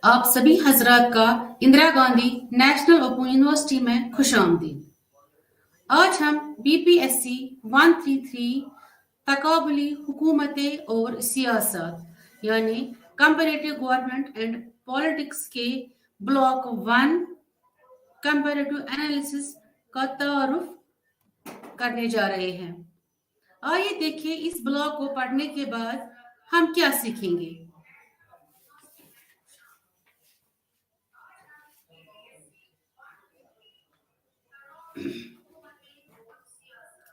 आप सभी हजरात का Indira Gandhi national open university में खुशामदीद। आज हम BPSC 133 तकाबुली हुकूमतें और सियासत यानी कंपैरेटिव गवर्नमेंट एंड पॉलिटिक्स के ब्लॉक 1 कंपैरेटिव एनालिसिस का तारुफ करने जा रहे हैं। आइए देखिए इस ब्लॉक को पढ़ने के बाद हम क्या सीखेंगे।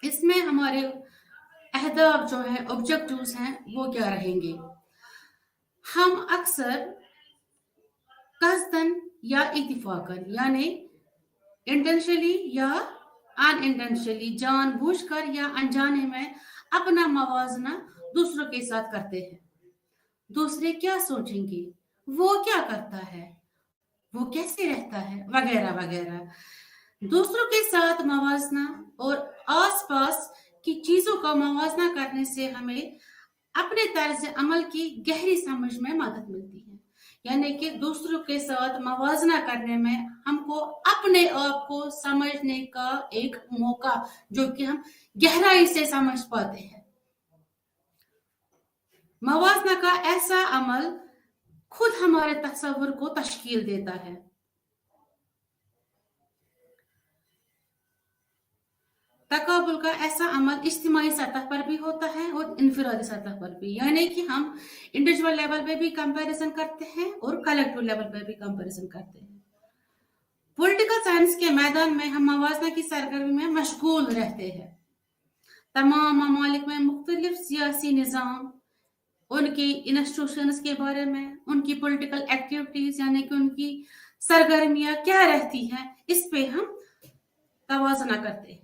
इसमें हमारे अहदाफ जो है ऑब्जेक्टिव्स हैं वो क्या रहेंगे। हम अक्सर कसदन या इत्तिफाकन यानी इंटेंशनली या अनइंटेंशनली जानबूझकर या अनजाने में अपना मवाजना दूसरों के साथ करते हैं। दूसरे क्या सोचेंगे, वो क्या करता है, वो कैसे रहता है, वगैरह वगैरह। दूसरों के साथ मवाजना और आसपास की चीजों का मवाजना करने से हमें अपने तर्ज अमल की गहरी समझ में मदद मिलती है। यानी कि दूसरों के साथ मवाजना करने में हमको अपने आप को समझने का एक मौका जो कि हम गहराई से समझ पाते हैं। मवाजना का ऐसा अमल खुद हमारे तसव्वुर को तश्कील देता है। तकाबुल का ऐसा अमल इज्तिमाई सतह पर भी होता है और इनफिरादी सतह पर भी, यानी कि हम इंडिविजुअल लेवल पे भी कंपैरिजन करते हैं और कलेक्टिव लेवल पे भी कंपैरिजन करते हैं। पॉलिटिकल साइंस के मैदान में हम मवाजना की सरगर्मी में मशगूल रहते हैं। तमाम ममालिक में मुख्तलिफ सियासी निज़ाम, उनकी इंस्टीट्यूशंस के बारे में, उनकी पॉलिटिकल एक्टिविटीज यानी कि उनकी सरगर्मियां क्या रहती हैं, इस पे हम तवाज़ना करते हैं।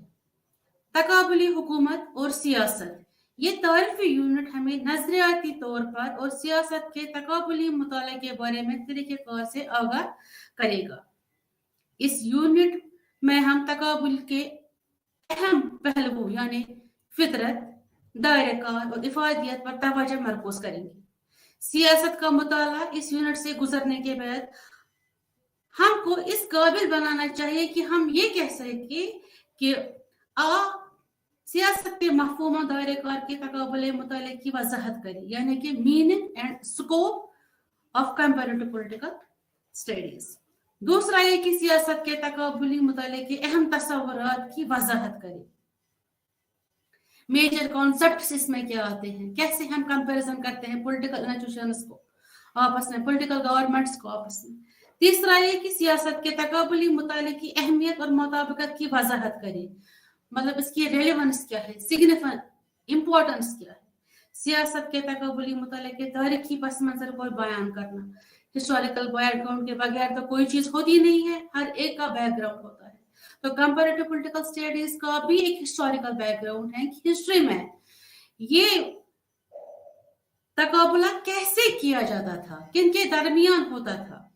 तकाबुली हुकूमत और सियासत, ये तारीफी यूनिट हमें नजरियाती तौर पर और सियासत के तकाबुली मुताले के बारे में तरीक़ेकार से आगाह करेगा। इस यूनिट में हम तकाबुल के अहम पहलू यानी फितरत, दायरेकार और इफादियत पर तवज्जो मरकूज करेंगे। सियासत का मुताला इस यूनिट से गुजरने के बाद हमको इस काबिल बनाना चाहिए कि हम ये कह सके कि सियासत के मफहूम और दायरेकार के तकाबुल मुताले की वजाहत करें, यानी कि meaning and scope of comparative political studies. दूसरा ये कि सियासत के तकाबुली मुताले के अहम तसव्वुरात की वजाहत करें। मेजर कॉन्सेप्ट्स इसमें क्या आते हैं, कैसे हम कंपैरिजन करते हैं पॉलिटिकल इंस्टीट्यूशंस को आपस में, पॉलिटिकल गवर्नमेंट्स को आपस में। तीसरा ये कि सियासत के तकाबुली मुताले की अहमियत और मुताबिकत की वजाहत करें, मतलब इसकी रेलेवेंस क्या है, सिग्निफिकेंस, इंपॉर्टेंस क्या है। सियासत के तकाबुली मुताले के तारीखी पस मंजर को बयान करना, हिस्टोरिकल बैकग्राउंड के बगैर तो कोई चीज होती नहीं है, हर एक का बैकग्राउंड होता है। तो कंपैरेटिव पॉलिटिकल स्टडीज का भी एक हिस्टोरिकल बैकग्राउंड है कि हिस्ट्री में ये तकाबुला कैसे किया जाता था, किनके दरमियान होता था।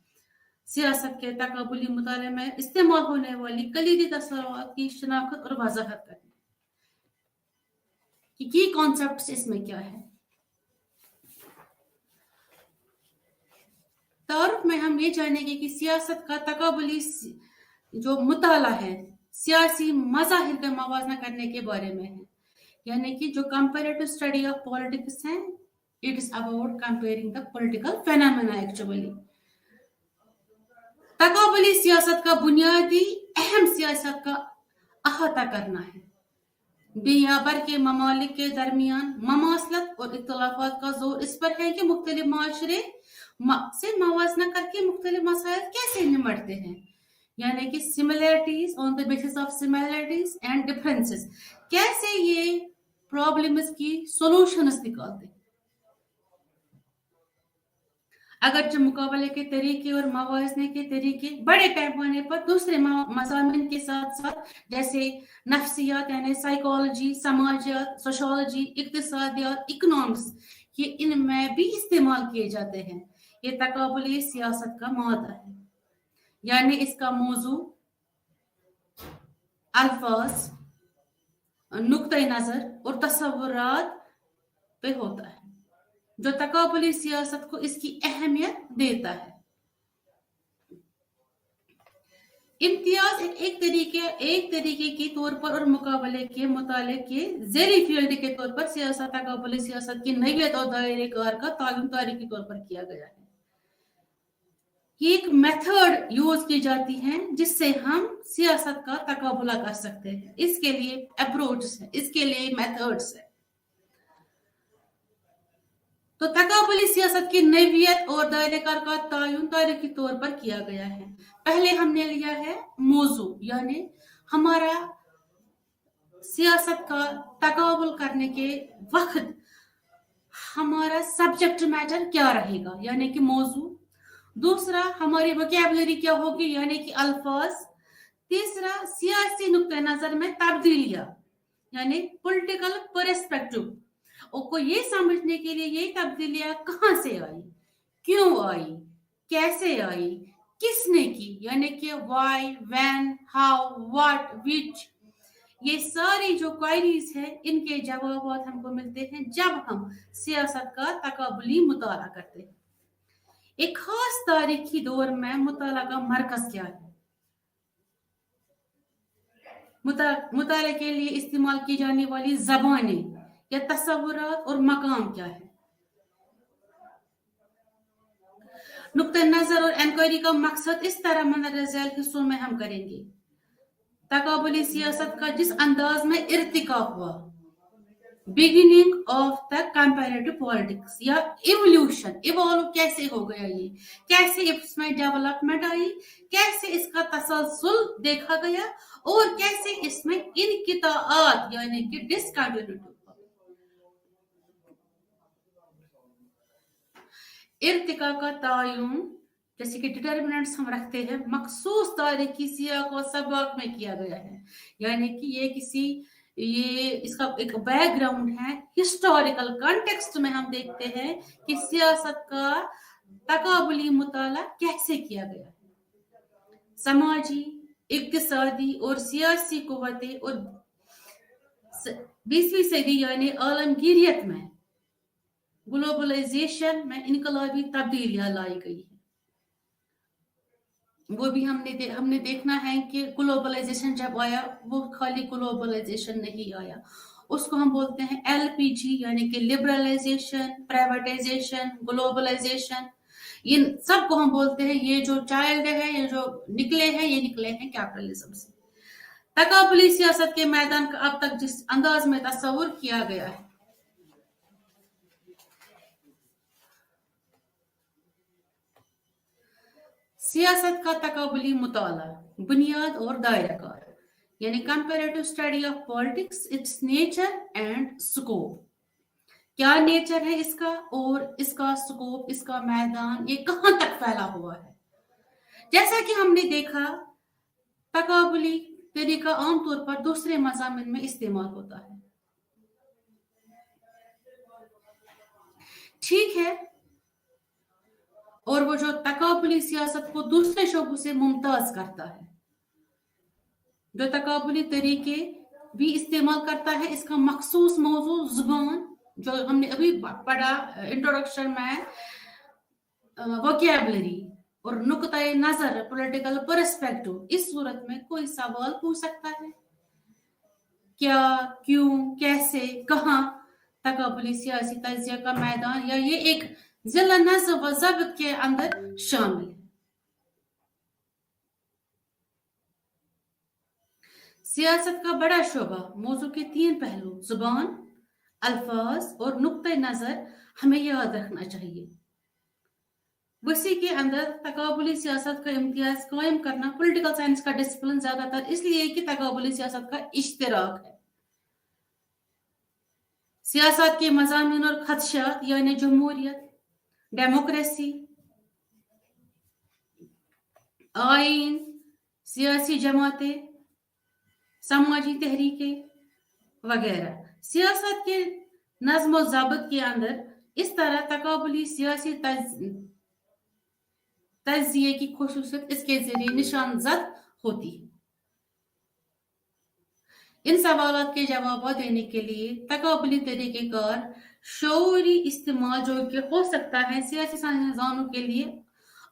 सियासत के तकाबुली मुताले में इस्तेमाल होने वाली कलीदी तसव्वुरात की शनाख्त और वजाहत करना कि की कॉन्सेप्ट्स इसमें क्या है। तारुफ में हम ये जानेंगे कि सियासत का तकाबुली जो मुताला है सियासी मज़ाहिर का मवाजना करने के बारे में है, यानी कि जो कंपैरेटिव स्टडी ऑफ पॉलिटिक्स है, it is about comparing the political phenomena actually. तकाबुली सियासत का बुनियादी अहम सियासत का अहाता करना है। दुनिया भर के ममालिक के दरमियान ममासलत और इख्तिलाफात का जोर इस पर है कि मुख्तलिफ माशरे से मवाजना करके मुख्तलिफ मसाइल कैसे निमटते हैं, यानी कि similarities on the basis of similarities and differences, कैसे ये प्रॉब्लम्स की सॉल्यूशंस निकालते हैं। अगरचे मुकाबले के तरीके और मवाजने के तरीके बड़े पैमाने पर दूसरे मज़ामिन के साथ साथ जैसे नफ्सियात यानी साइकोलॉजी, समाजियात, सोशोलॉजी, इक्तिसादियात, इकोनॉमिक्स, ये इनमें भी इस्तेमाल किए जाते हैं। ये तकाबुली सियासत का मादा है, यानी इसका मौजू अल्फाज, नुक्ते नजर और तसव्वुरात पे होता है जो तकाबुली सियासत को इसकी अहमियत देता है। इम्तियाज एक तरीके के तौर पर और मुकाबले के मुताले के ज़ेरी फील्ड के तौर पर सियासत तकाबुली सियासत की नौयत और दायरे कार का तालीम तारीखी तौर पर किया गया है। ये एक मेथड यूज की जाती है जिससे हम सियासत का तकाबुला कर सकते हैं। इसके लिए अप्रोच है, इसके लिए मेथड्स है। तो तकाबुली सियासत की नौयत और दायरेकार का तयन तारीखी तौर पर किया गया है। पहले हमने लिया है मौजू, यानी हमारा सियासत का तकाबुल करने के वक्त हमारा सब्जेक्ट मैटर क्या रहेगा, यानी कि मौजू। दूसरा, हमारी वोकैबुलरी क्या होगी, यानी कि अल्फाज। तीसरा, सियासी नुक्ते नजर में तब्दीलियां, यानी पॉलिटिकल पर्सपेक्टिव, को ये समझने के लिए ये तब्दीलियां कहां से आई, क्यों आई, कैसे आई, किसने की, यानी कि why, when, how, what, which. ये सारी जो क्वेरीज है इनके जवाब हमको मिलते हैं जब हम सियासत का तकाबुली मुताला करते हैं। एक खास तारीखी दौर में मुताला का मरकज क्या है, मुताले के लिए इस्तेमाल की जाने वाली जबानें या तस्वुरात और मकाम क्या है। नुक्ते नजर और इंक्वायरी का मकसद इस तरह मंदरजा झैल हिस्सों में हम करेंगे। तकाबुली सियासत का जिस अंदाज में इर्तिकाब हुआ, beginning of the comparative politics या इवोल्यूशन, इवॉल्व कैसे हो गया, ये कैसे इसमें डेवलपमेंट आई, कैसे इसका तसलसल देखा गया और कैसे इसमें इनकिताआत यानी कि डिसकंटिन्यूटी। इर्तिका का तयन, जैसे कि डिटर्मिनेंट्स हम रखते हैं, मखसूस तारीखी सियाक और सबक में किया गया है, यानी कि ये इसका एक बैकग्राउंड है, हिस्टोरिकल कॉन्टेक्स्ट में हम देखते हैं कि सियासत का तकाबुली मुताला कैसे किया गया है। समाजी, इक्तिसादी और सियासी कुव्वतें और 20वीं सदी यानी आलमगीरियत में ग्लोबलाइजेशन में इनकलाबी तब्दीलियां लाई गई है। वो भी हमने देखना है कि ग्लोबलाइजेशन जब आया वो खाली ग्लोबलाइजेशन नहीं आया, उसको हम बोलते हैं LPG, यानी कि लिबरलाइजेशन, प्राइवेटाइजेशन, ग्लोबलाइजेशन। इन सब को हम बोलते हैं, ये जो चाइल्ड है, ये जो निकले हैं कैपिटलिज्म से। तकाबुली सियासत के मैदान का अब तक जिस अंदाज में तस्वुर किया गया है, सियासत का तकाबुली मुताला, बुनियाद और दायराकार, यानी comparative study of politics, it's nature and scope. क्या नेचर है इसका और इसका स्कोप, इसका मैदान, ये कहां तक फैला हुआ है। जैसा कि हमने देखा, तकाबुली तरीका आमतौर पर दूसरे मज़ामिन में इस्तेमाल होता है, ठीक है, और वो जो तकाबुली सियासत को दूसरे शोबों से मुमताज करता है, जो तकाबुली तरीके भी इस्तेमाल करता है, इसका मखसूस मौजू जुबान, जो हमने अभी पढ़ा इंट्रोडक्शन में, वोकैबुलरी और नुक्ता नजर, पॉलिटिकल पर्सपेक्टिव। इस सूरत में कोई सवाल पूछ सकता है, क्या, क्यों, कैसे, कहां। तकाबुली सियासी तज्जिया का मैदान या ये एक जिला नज़्म व ज़ब्त के अंदर शामिल है। सियासत का बड़ा शोबा, मौजू के 3 पहलू, जुबान, अल्फाज और नुक्ते नजर, हमें याद रखना चाहिए। उसी के अंदर तकाबुली सियासत का इम्तियाज कायम करना पॉलिटिकल साइंस का डिसिप्लिन ज्यादातर इसलिए कि तकाबुली सियासत का इश्तिराक है। सियासत के मज़ामीन और खदशात, यानी जमहूरियत, डेमोक्रेसी, आइन, सियासी जमातें, समाजी तहरीकें वगैरह। सियासत के नज़्म और ज़ाब्त के अंदर इस तरह तकाबुली सियासी तज्जिये की खुसूसियत इसके जरिए निशानजद होती है। इन सवालों के जवाब देने के लिए तकाबुली तरीक़ेकार शऊरी इस्तेमाल, जो कि हो सकता है सियासी साइंसदानों के लिए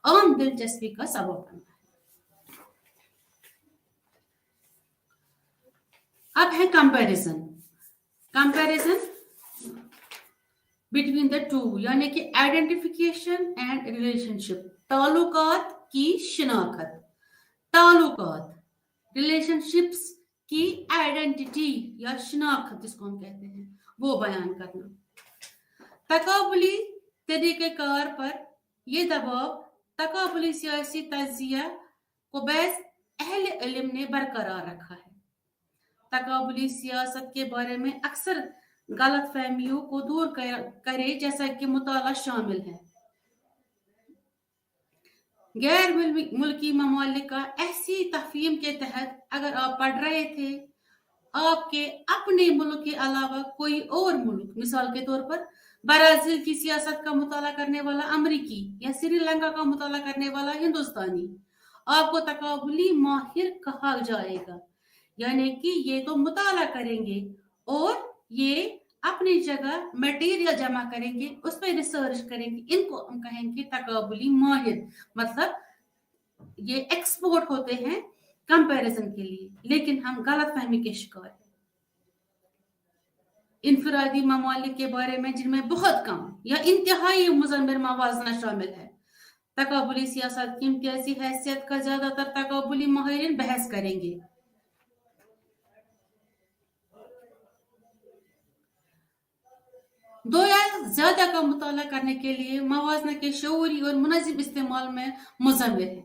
आम दिलचस्पी का सबब बनता है। अब है कंपैरिजन बिटवीन द टू, यानी कि आइडेंटिफिकेशन एंड रिलेशनशिप, ताल्लुकात की शिनाख्त, ताल्लुकात, रिलेशनशिप्स की आइडेंटिटी या शिनाख्त जिसको हम कहते हैं, वो बयान करना। तकाबुली तरीक़ेकार पर यह दबाव तकाबुली सियासी तजिया को बैस अहले इल्म ने बरकरार रखा है। तकाबुली सियासत के बारे में अक्सर गलत फहमियों को दूर करे, जैसा कि मुताला शामिल है। गैर मुल्की ममालिक का ऐसी तफहीम के तहत अगर आप पढ़ रहे थे, आपके अपने मुल्क के अलावा कोई और मुल्क, मिसाल के तौर पर ब्राजील की सियासत का मुताला करने वाला अमरीकी या श्रीलंका का मुताला करने वाला हिंदुस्तानी, आपको तकाबुली माहिर कहा जाएगा। यानी कि ये तो मुताला करेंगे और ये अपनी जगह मटेरियल जमा करेंगे, उस पर रिसर्च करेंगे, इनको हम कहेंगे तकाबुली माहिर। मतलब ये एक्सपोर्ट होते हैं कंपैरिजन के लिए, लेकिन हम गलत फहमी के शिकार हैं। इनफरादी ममालिक के बारे में जिनमें बहुत कम या इंतहाई मुज़म्मिर मवाजना शामिल है, तकाबुली सियासत की इम्तियाजी हैसियत का ज्यादातर तकाबुली माहिरीन बहस करेंगे। दो या ज्यादा का मुताला करने के लिए मवाजना के शऊरी और मुनज़्ज़म इस्तेमाल में मुज़म्मिर है।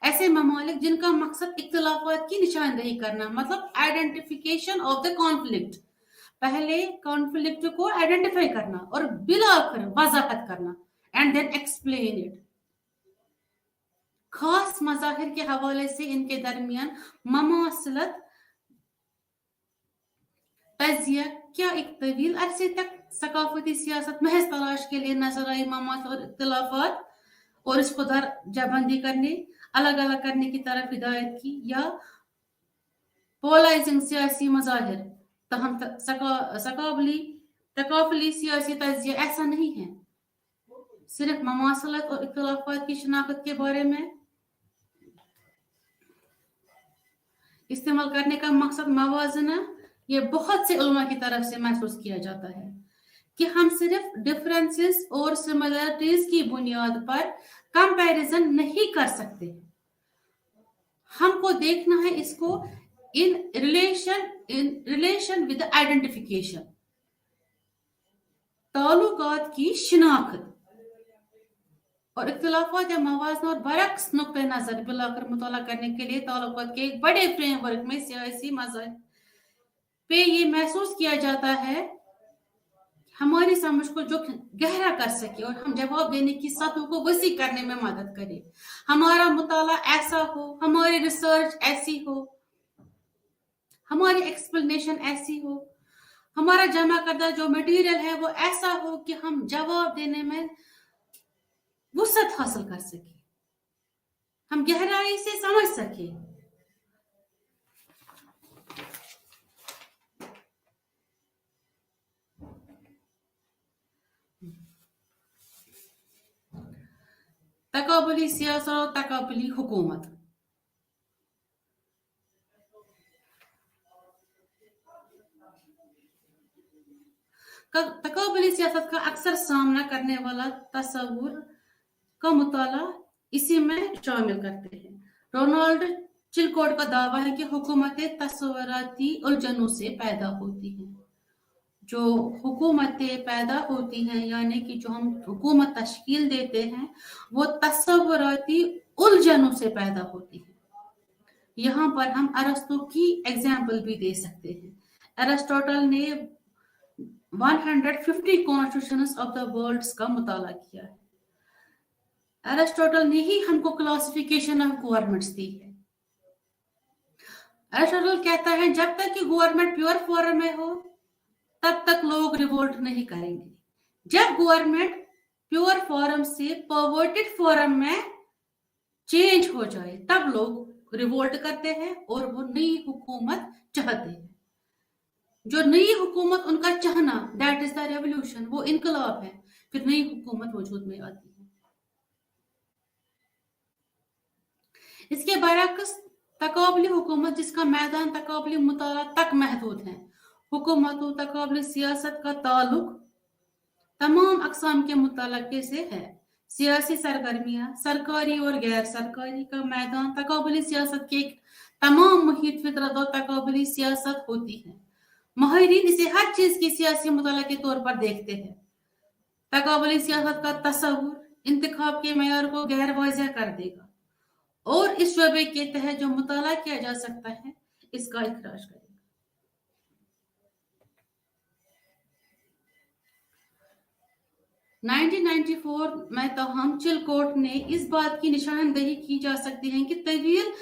ऐसे ममालिक जिनका मकसद इख्तिलाफात की निशानदेही करना, मतलब आइडेंटिफिकेशन ऑफ द कॉन्फ्लिक्ट, पहले कॉन्फ्लिक्ट को आइडेंटिफाई करना और बिलाखिर वजाहत करना, एंड देन एक्सप्लेन इट। खास मज़ाहिर के हवाले से इनके दरमियान ममासलत तजिया क्या एक तवील अरसे तक सकाफती सियासत महज तलाश के लिए नजर आई ममात और इख्तिलाफात और इसको दर्जाबंदी करने, अलग अलग करने की तरफ हिदायत की, या पोलराइजिंग सियासी मज़ाहिर तहम तकाफुली सियासी तजिया ऐसा नहीं है। सिर्फ ममासलत और इख्तिलाफात की शनाख्त के बारे में इस्तेमाल करने का मकसद मवाजना ये बहुत से उलमा की तरफ से महसूस किया जाता है कि हम सिर्फ डिफरेंसेस और सिमिलरिटीज की बुनियाद पर कंपैरिजन नहीं कर सकते, हमको देखना है इसको इन रिलेशन विद आइडेंटिफिकेशन, ताल्लुकात की शिनाख्त और इख्तिलाफात या मवाजना और बरक्स नुक्ते नजर बिलाकर मुताला करने के लिए ताल्लुकात के एक बड़े फ्रेमवर्क में सियासी मज़ाहिर पे ये महसूस किया जाता है हमारी समझ को जो गहरा कर सके और हम जवाब देने की सतह को वसी करने में मदद करे। हमारा मुताला ऐसा हो, हमारी रिसर्च ऐसी हो, हमारी एक्सप्लेनेशन ऐसी हो, हमारा जमा करदा जो मटेरियल है वो ऐसा हो कि हम जवाब देने में वसअत हासिल कर सके, हम गहराई से समझ सके। तकाबुली सियासत और तकाबुली हुकूमत। तकाबुली सियासत का अक्सर सामना करने वाला तस्वुर का मुताला इसी में शामिल करते हैं। रोनाल्ड चिलकोट का दावा है कि हुकूमतें तस्वुराती उलझनों से पैदा होती हैं। जो हुकूमतें पैदा होती हैं, यानी कि जो हम हुकूमत तश्कील देते हैं, वो तस्वुराती उलझनों से पैदा होती है। यहाँ पर हम अरस्तु की एग्जाम्पल भी दे सकते हैं। एरिस्टोटल ने 150 कॉन्स्टिट्यूशंस ऑफ द वर्ल्ड का मुताला किया है। एरिस्टोटल ने ही हमको क्लासिफिकेशन ऑफ गवर्नमेंट्स दी है। एरिस्टोटल कहता है जब तक कि गवर्नमेंट प्योर फॉर्म में हो तब तक लोग रिवोल्ट नहीं करेंगे। जब गवर्नमेंट प्योर फॉर्म से परवर्टेड फॉर्म में चेंज हो जाए तब लोग रिवोल्ट करते हैं और वो नई हुकूमत चाहते हैं। जो नई हुकूमत उनका चाहना, दैट इज द रेवोल्यूशन, वो इनकलाब है, फिर नई हुकूमत वजूद में आती है। इसके बरअक्स तकाबली हुकूमत जिसका मैदान तकाबली मुताला तक महदूद है। हुकूमत व तकाबली सियासत का ताल्लुक तमाम अक़साम के मुतालके से है। सियासी सरगर्मियाँ, सरकारी और गैर सरकारी का मैदान तकाबली सियासत के एक तमाम मुहित फितरत और तकाबली सियासत होती है। माहिरीन इसे हर चीज की सियासी मुताला के तौर पर देखते हैं। तकाबली सियासत का तस्वुर इंतखाब के मेयार को गैर वाज़ेह कर देगा और इस शोबे के तहत जो मुताला किया जा सकता है इसका इखराज करेगा। 1994 में तहम चिलकोट ने इस बात की निशानदही की जा सकती है कि तवील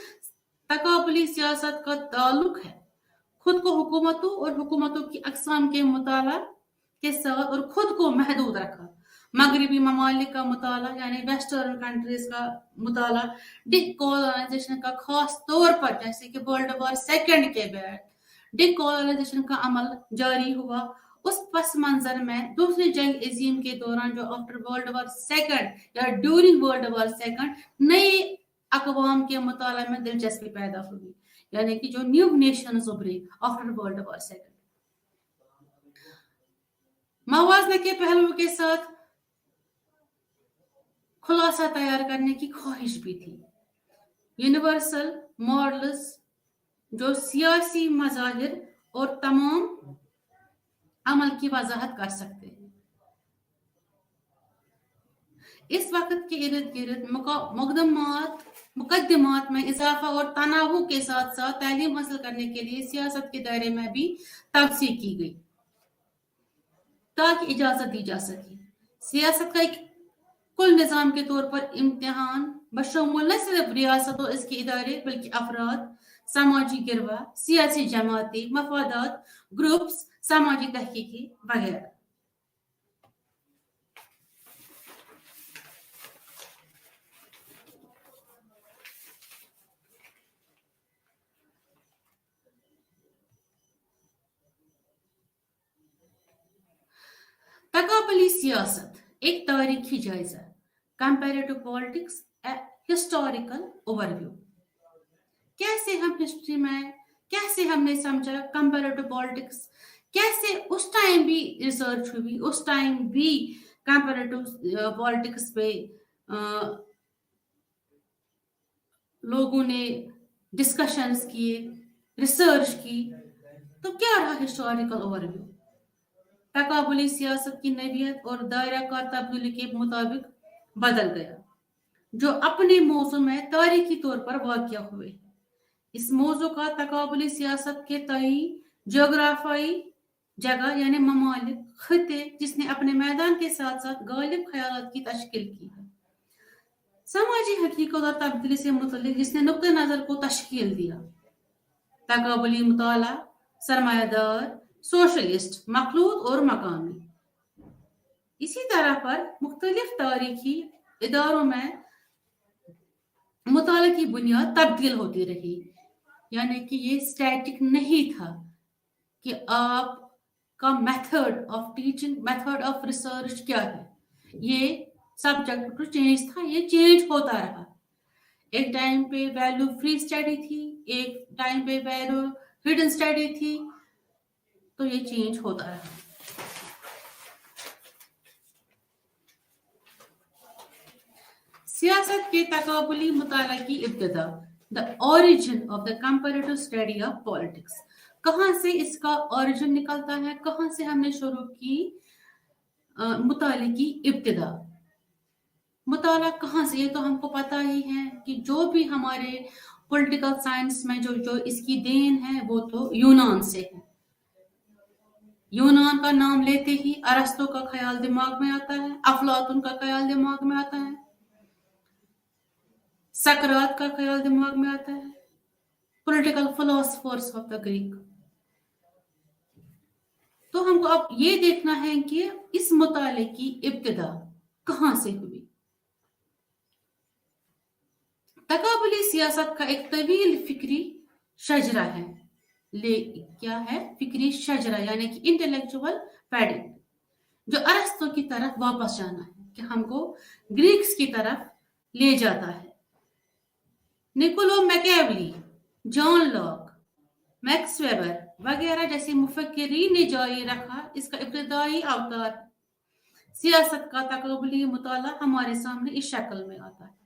तकाबली सियासत का ताल्लुक है खुद को हुकूमतों और हुकूमतों की अक़साम के मुताला के साथ और खुद को महदूद रखा। मगरबी ममालिक का मुताला यानी वेस्टर्न कंट्रीज का मुताला डिकोलोनाइजेशन का खास तौर पर जैसे कि वर्ल्ड वॉर सेकंड के बाद डिकोलोनाइजेशन का अमल जारी हुआ। उस पस मंजर में दूसरी जंग अजीम के दौरान जो आफ्टर वर्ल्ड वॉर सेकंड या ड्यूरिंग वर्ल्ड वॉर सेकंड नए अक़वाम के मुताला में दिलचस्पी पैदा हुई, यानी कि जो न्यू नेशंस उभरे आफ्टर वर्ल्ड वॉर सेकंड। मवाज़ने के पहलुओं के साथ खुलासा तैयार करने की ख्वाहिश भी थी। यूनिवर्सल मॉडल्स जो सियासी मज़ाहिर और तमाम अमल की वजाहत कर सकते हैं। इस वक्त के इर्द गिर्द मुकदमात में इजाफा और तनावों के साथ साथ तालीम हासिल करने के लिए सियासत के दायरे में भी तवसीह की गई ताकि इजाजत दी जा सके। सियासत का एक कुल निज़ाम के तौर पर इम्तिहान बशमूल न सिर्फ रियासत और इसके इदारे बल्कि अफराद, समाजी गिरवा, सियासी जमातें, मफादात ग्रुप्स, समाजी तहकीकी वगैरह। तकाबली सियासत एक तारीखी जायजा, comparative politics a historical overview. कैसे हम हिस्ट्री में कैसे हमने समझा कंपैरेटिव पॉलिटिक्स, कैसे उस टाइम भी रिसर्च हुई, उस टाइम भी कंपैरेटिव पॉलिटिक्स पे लोगों ने डिस्कशंस किए, रिसर्च की। तो क्या रहा हिस्टोरिकल ओवरव्यू? तकाबुली सियासत की नवीयत और दायरा कार तब्दीली के मुताबिक बदल गया, जो अपने मौजू में तारीखी तौर पर वाक़या हुए। इस मौजू का तकाबुली सियासत के तई जोग्राफाई जगह यानी ममालिक खिते जिसने अपने मैदान के साथ साथ गालिब ख्यालात की तश्कील की है, समाजी हकीकत और तब्दीली से मुतल्लिक जिसने नुक्ते नजर को तश्कील दिया। तकाबुली मुताला सरमायादार, सोशलिस्ट, मखलूत और मकामी। इसी तरह पर मुख्तलिफ तारीखी इदारों में मुताले की बुनियाद तब्दील होती रही, यानी कि ये स्टैटिक नहीं था कि आपका method of teaching, method of research क्या है, ये सब्जेक्ट टू चेंज था, ये चेंज होता रहा। एक टाइम पे वैल्यू फ्री स्टडी थी, एक टाइम पे वैल्यू हिडन स्टडी थी, तो ये चेंज होता रहा। सियासत के तकाबुली मुताला की इब्तिदा, the origin of the comparative study of politics. कहाँ से इसका ओरिजिन निकलता है, कहाँ से हमने शुरू की मुताले की इब्तिदा। मुताला कहाँ से, ये तो हमको पता ही है कि जो भी हमारे पॉलिटिकल साइंस में जो इसकी देन है वो तो यूनान से है। यूनान का नाम लेते ही अरस्तु का ख्याल दिमाग में आता है, अफलातून का ख्याल दिमाग में आता है, सकरात का ख्याल दिमाग में आता है, political philosophers of the Greek. तो हमको अब ये देखना है कि इस मुताले की इब्तिदा कहां से हुई। तकाबुली सियासत का एक तवील फिक्री शजरा है, क्या है फिक्री शजरा, यानी कि इंटेलेक्चुअल पैडिंग, जो अरस्तु की तरफ वापस जाना है, कि हमको ग्रीक्स की तरफ ले जाता है। Niccolo Machiavelli John Locke, Max Weber वगैरह जैसे मुफक्किरीन ने जारी रखा। इसका इब्तदाई अवतार सियासत का तकबली मुताला हमारे सामने इस शक्ल में आता है।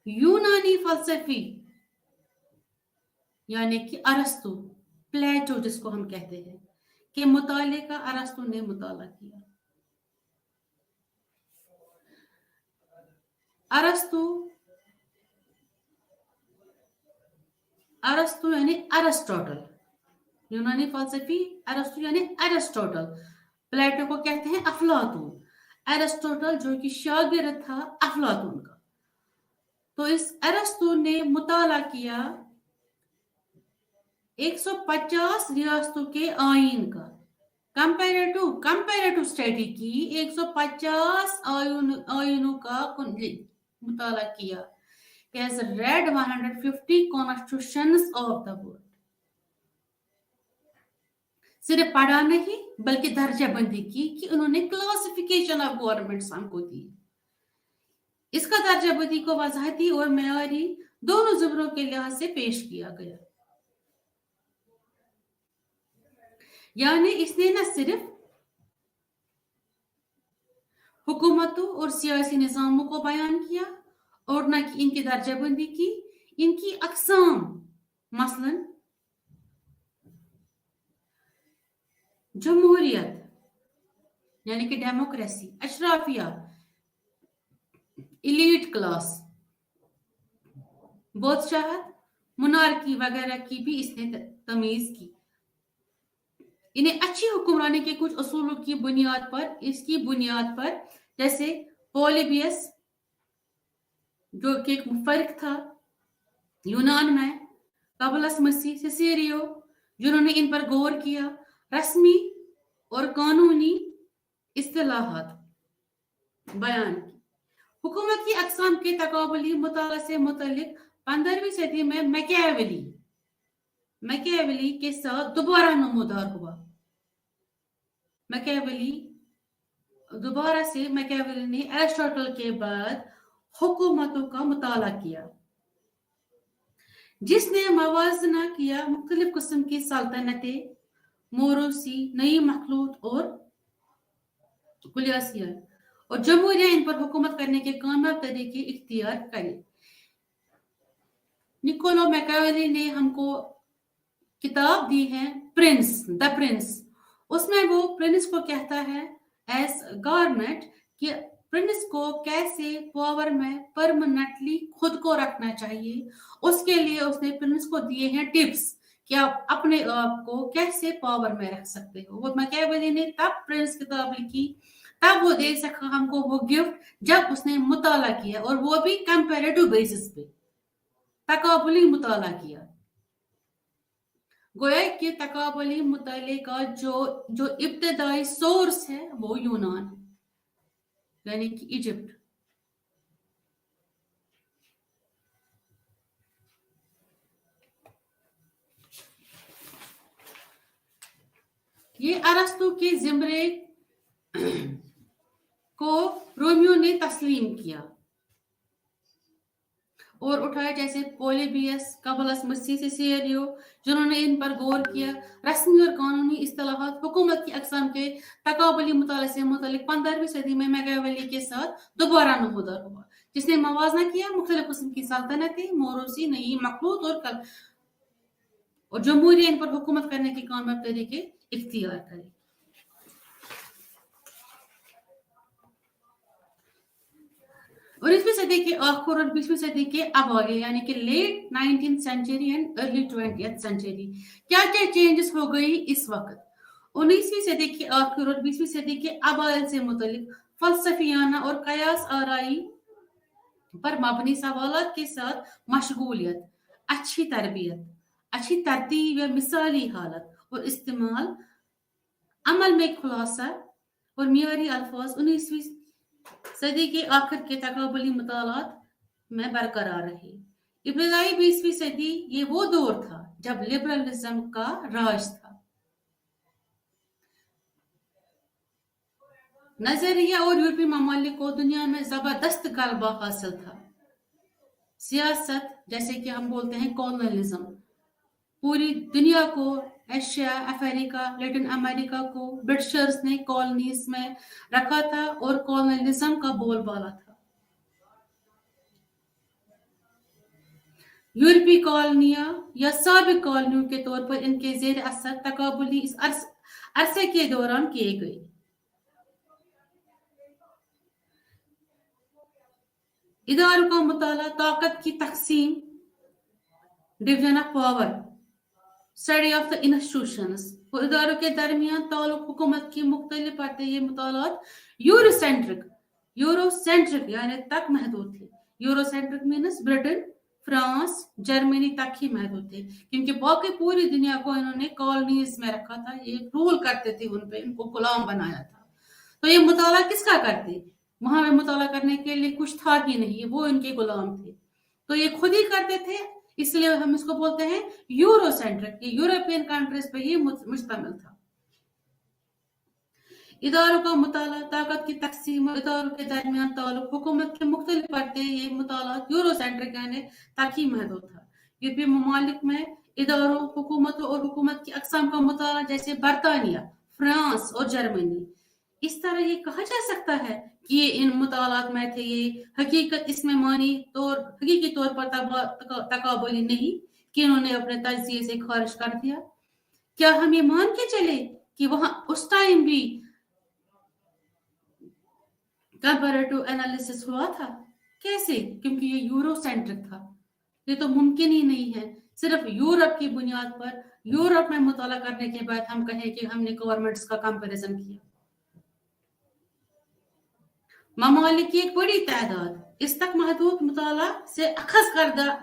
यूनानी फलसफी यानी कि अरस्तु, प्लेटो जिसको हम कहते हैं, के मुताले का अरस्तु ने मुताला किया। अरस्तु यानी अरिस्टोटल, यूनानी फलसफी अरस्तु यानी अरिस्टोटल, प्लेटो को कहते हैं अफलातून, अरिस्टोटल जो कि शागिर्द था अफलातून का। तो इस अरस्तु ने मुताला किया 150 रियासतों के आइन का, कंपैरेटिव स्टडी की 150 आइनों का मुताला किया। He has read 150 constitutions of the world. सिर्फ पढ़ा नहीं बल्कि दर्जा बंदी की कि उन्होंने क्लासिफिकेशन ऑफ गवर्नमेंट्स हमको दी। इसका दर्जा बंदी को वजाहती और मेयारी दोनों ज़बरों के लिहाज से पेश किया गया। यानी इसने न सिर्फ हुकूमतों और सियासी निज़ामों को बयान किया और न कि इनकी दर्जाबंदी की, इनकी अक़साम, मसलन जमहूरियत यानी कि डेमोक्रेसी, अशराफिया, इलीट क्लास, बादशाहत, मुनारकी वगैरह की भी इसने तमीज की। इन्हें अच्छी हुक्मरानी के कुछ असूलों की बुनियाद पर, इसकी बुनियाद पर, जैसे पोलिबियस जो कि एक मुफर्रिख था यूनान में, कबलस मसीह, सिसेरियो जिन्होंने इन पर गौर किया, रस्मी और कानूनी इस्तिलाहात बयान की। हुकूमत की अक़साम के तकाबली मुताला से मुतल्लिक 15वीं सदी में मैकियावेली के साथ दोबारा नमूदार हुआ। मैकियावेली ने एरिस्टोटल के बाद हुकूमतों का मुताला किया, जिसने मवाजना किया मुख्तलिफ किस्म की सल्तनतें, मोरूसी, नई मखलूत और कुलियासियत और जमहूरिया इन पर हुकूमत करने के कामयाब तरीके इख्तियार करे। निकोलो मैकियावेली ने हमको किताब दी है द प्रिंस। उसमें वो प्रिंस को कहता है एज गार्नेट कि प्रिंस को कैसे पावर में परमानेंटली खुद को रखना चाहिए। उसके लिए उसने प्रिंस को दिए हैं टिप्स कि आप अपने आप को कैसे पावर में रख सकते हो। वो मैकियावेली ने तब प्रिंस किताब लिखी, तब वो दे सका हमको वो गिफ्ट जब उसने मुताला किया, और वो भी कंपैरेटिव बेसिस पे तकाबुली मुताला किया। गोया कि तकाबुली मुताले का जो इब्तदाई सोर्स है वो यूनान यानी कि इजिप्ट। ये अरस्तु के ज़िम्रे को रोमियो ने तस्लीम किया और उठाया, जैसे पोलिबियस, कबलस मसीह, सिसेरियो जिन्होंने इन पर गौर किया। रस्मी और कानूनी इस्तिलाहात हुकूमत की अक़साम के तकाबुली मुताले से मुतल्लिक 15वीं सदी में मैकियावेली के साथ दोबारा नमूदार हुआ, जिसने मवाजना किया मुख्तलिफ किस्म की सल्तनतें, मोरूसी, नई मखलूत और जमहूरिया इन पर हुकूमत करने के कामयाब तरीके इख्तियार करे। और 19वीं सदी के आखिर और 20वीं सदी के अवाइल यानी कि late 19th century and early 20th century क्या क्या चेंजेस हो गई इस वक्त। 19वीं सदी के आखिर और 20वीं सदी के अवाइल से मुतल्लिक फलसफियाना और कयास आराई पर मबनी सवालात के साथ मशगूलियत, अच्छी तरबियत, अच्छी तरतीब या मिसाली हालत और इस्तेमाल, अमल में खुलासा और मियारी अल्फाज 19वीं सदी के आखिर के तकाबुली मुतालात में बरकरार रहे। इब्तदाई 20वीं सदी ये वो दौर था जब लिबरलिज्म का राज था। नजरिया और यूरोपीय ममालिक को दुनिया में जबरदस्त गलबा हासिल था। सियासत, जैसे कि हम बोलते हैं कॉलोनलिज्म, पूरी दुनिया को, एशिया, अफ्रीका, लैटिन अमेरिका को ब्रिटिशर्स ने कॉलोनीज में रखा था और कॉलोनलिज्म का बोलबाला था। यूरोपीय कॉलोनियां या साबिक कॉलोनियों के तौर पर इनके जेर असर तकाबुली इस अरसे के दौरान किए गए। इदारों का मुताला, ताकत की तकसीम, division of power, study of the institutions, और इदारों के दरमियान ताल्लुक, हुकूमत की मुख्तलिफ परतें, ये मुतालात यूरोसेंट्रिक यानी तक महदूद थे। Eurocentric means Britain, France, Germany तक ही महदूद थे, क्योंकि बाकी पूरी दुनिया को इन्होंने कॉलोनीज में रखा था, ये रूल करते थे उन पे, इनको गुलाम बनाया था। तो ये मुताला किसका करते? वहां पे मुताला करने के लिए कुछ था ही नहीं, वो इनके गुलाम थे, तो ये खुद ही करते थे। इसलिए हम इसको बोलते हैं यूरोसेंट्रिक, ये यूरोपियन कंट्रीज पे ही मुश्तमिल था। इदारों का मुताला, ताकत की तकसीम और इदारों के दरमियान ताल्लुक, हुकूमत के मुख्तलिफ परतें, ये मुताला यूरोसेंट्रिक यानी तक ही महदूद था। यूरोपीय ममालिक में इदारों, हुकूमतों और हुकूमत की अक़साम का मुताला, जैसे बरतानिया, फ्रांस और जर्मनी। इस तरह ये कहा जा सकता है कि ये इन मुतालात में थे, ये हकीकत इसमें हकीकी तौर पर तकाबुली नहीं कि इन्होंने अपने तजिए से खारिज कर दिया। क्या हम ये मान के चले कि वहां उस टाइम भी कंपैरेटिव एनालिसिस हुआ था? कैसे? क्योंकि ये यूरोसेंट्रिक था, ये तो मुमकिन ही नहीं है सिर्फ यूरोप की बुनियाद पर, यूरोप में मुताला करने के बाद हम कहें कि हमने गवर्नमेंट्स का कंपैरिजन किया। ममालिक की एक बड़ी तादाद इस तक महदूद मुताला से अखज़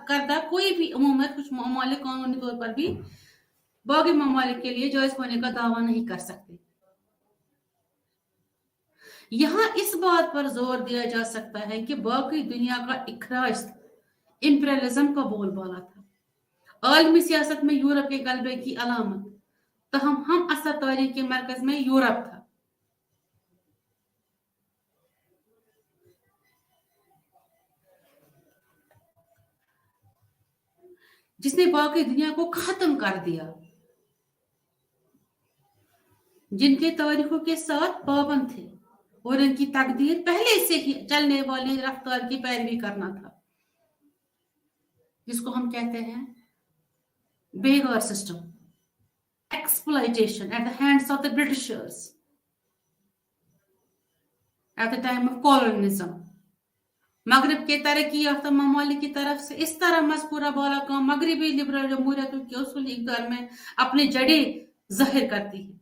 करदा कोई भी उमूमत, कुछ ममालिक कानूनी तौर पर भी बाकी ममालिक के लिए जायज होने का दावा नहीं कर सकते। यहाँ इस बात पर जोर दिया जा सकता है कि बाकी दुनिया का इखराज इंपीरियलिज्म का बोलबाला था। आलमी सियासत में यूरोप के गलबे की अलामत, तहम हम असर तारीख के मरकज में यूरोप था। जिसने बाकी दुनिया को खत्म कर दिया, जिनके तारीखों के साथ पाबंद थे और इनकी तकदीर पहले से ही चलने वाली रफ्तार की पैरवी करना था, जिसको हम कहते हैं बेगार system, exploitation at the hands of the Britishers at the time of colonialism. मगरब के तरक्की याफ्ता ममालिक की तरफ से इस तरह मज़कूरा बाला काम मगरबी लिबरल जमहूरियतों के उसूल इक़्तिदार में अपनी जड़ें ज़ाहिर करती है,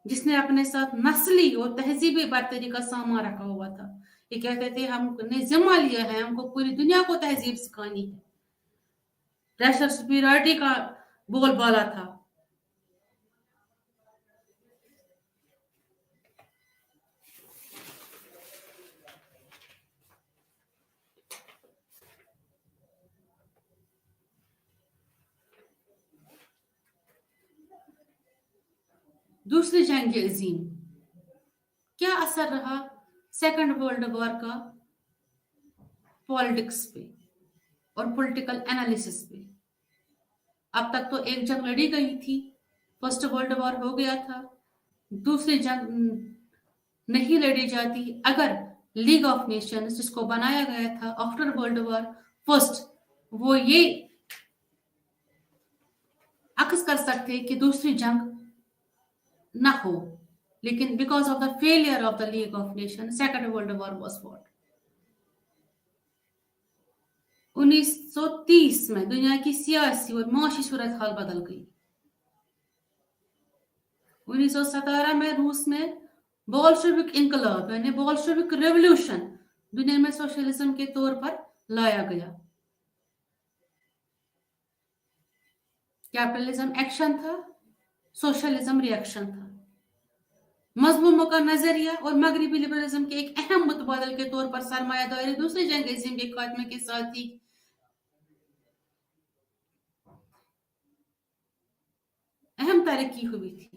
जिसने अपने साथ नस्ली और तहजीबी बर्तरी का सामान रखा हुआ था। ये कहते थे हमने जिम्मा लिया है, हमको पूरी दुनिया को तहजीब सिखानी है। रैशनल सुपीरियरिटी का बोलबाला था। दूसरी जंग अजीम, क्या असर रहा सेकंड वर्ल्ड वॉर का पॉलिटिक्स पे और पॉलिटिकल एनालिसिस पे? अब तक तो एक जंग लड़ी गई थी, फर्स्ट वर्ल्ड वॉर हो गया था। दूसरी जंग नहीं लड़ी जाती अगर लीग ऑफ नेशंस, जिसको बनाया गया था आफ्टर वर्ल्ड वॉर फर्स्ट, वो ये अक्स कर सकते कि दूसरी जंग ना हो, लेकिन because of the failure of the league of nation second world war was fought. 1930 में दुनिया की सियासी और माशी सूरत हाल बदल गई। 1917 में रूस में बोल्शेविक इनकलाब यानी बोल्शेविक रेवोल्यूशन दुनिया में सोशलिज्म के तौर पर लाया गया। कैपिटलिज्म एक्शन था, सोशलिज्म रिएक्शन था। मजलूमों का नजरिया और मगरबी लिबरलिज्म के एक अहम मुतबादल के तौर पर सरमायादारी दूसरी जंग अजीम के खात्मे के साथ ही अहम तरक्की हुई थी।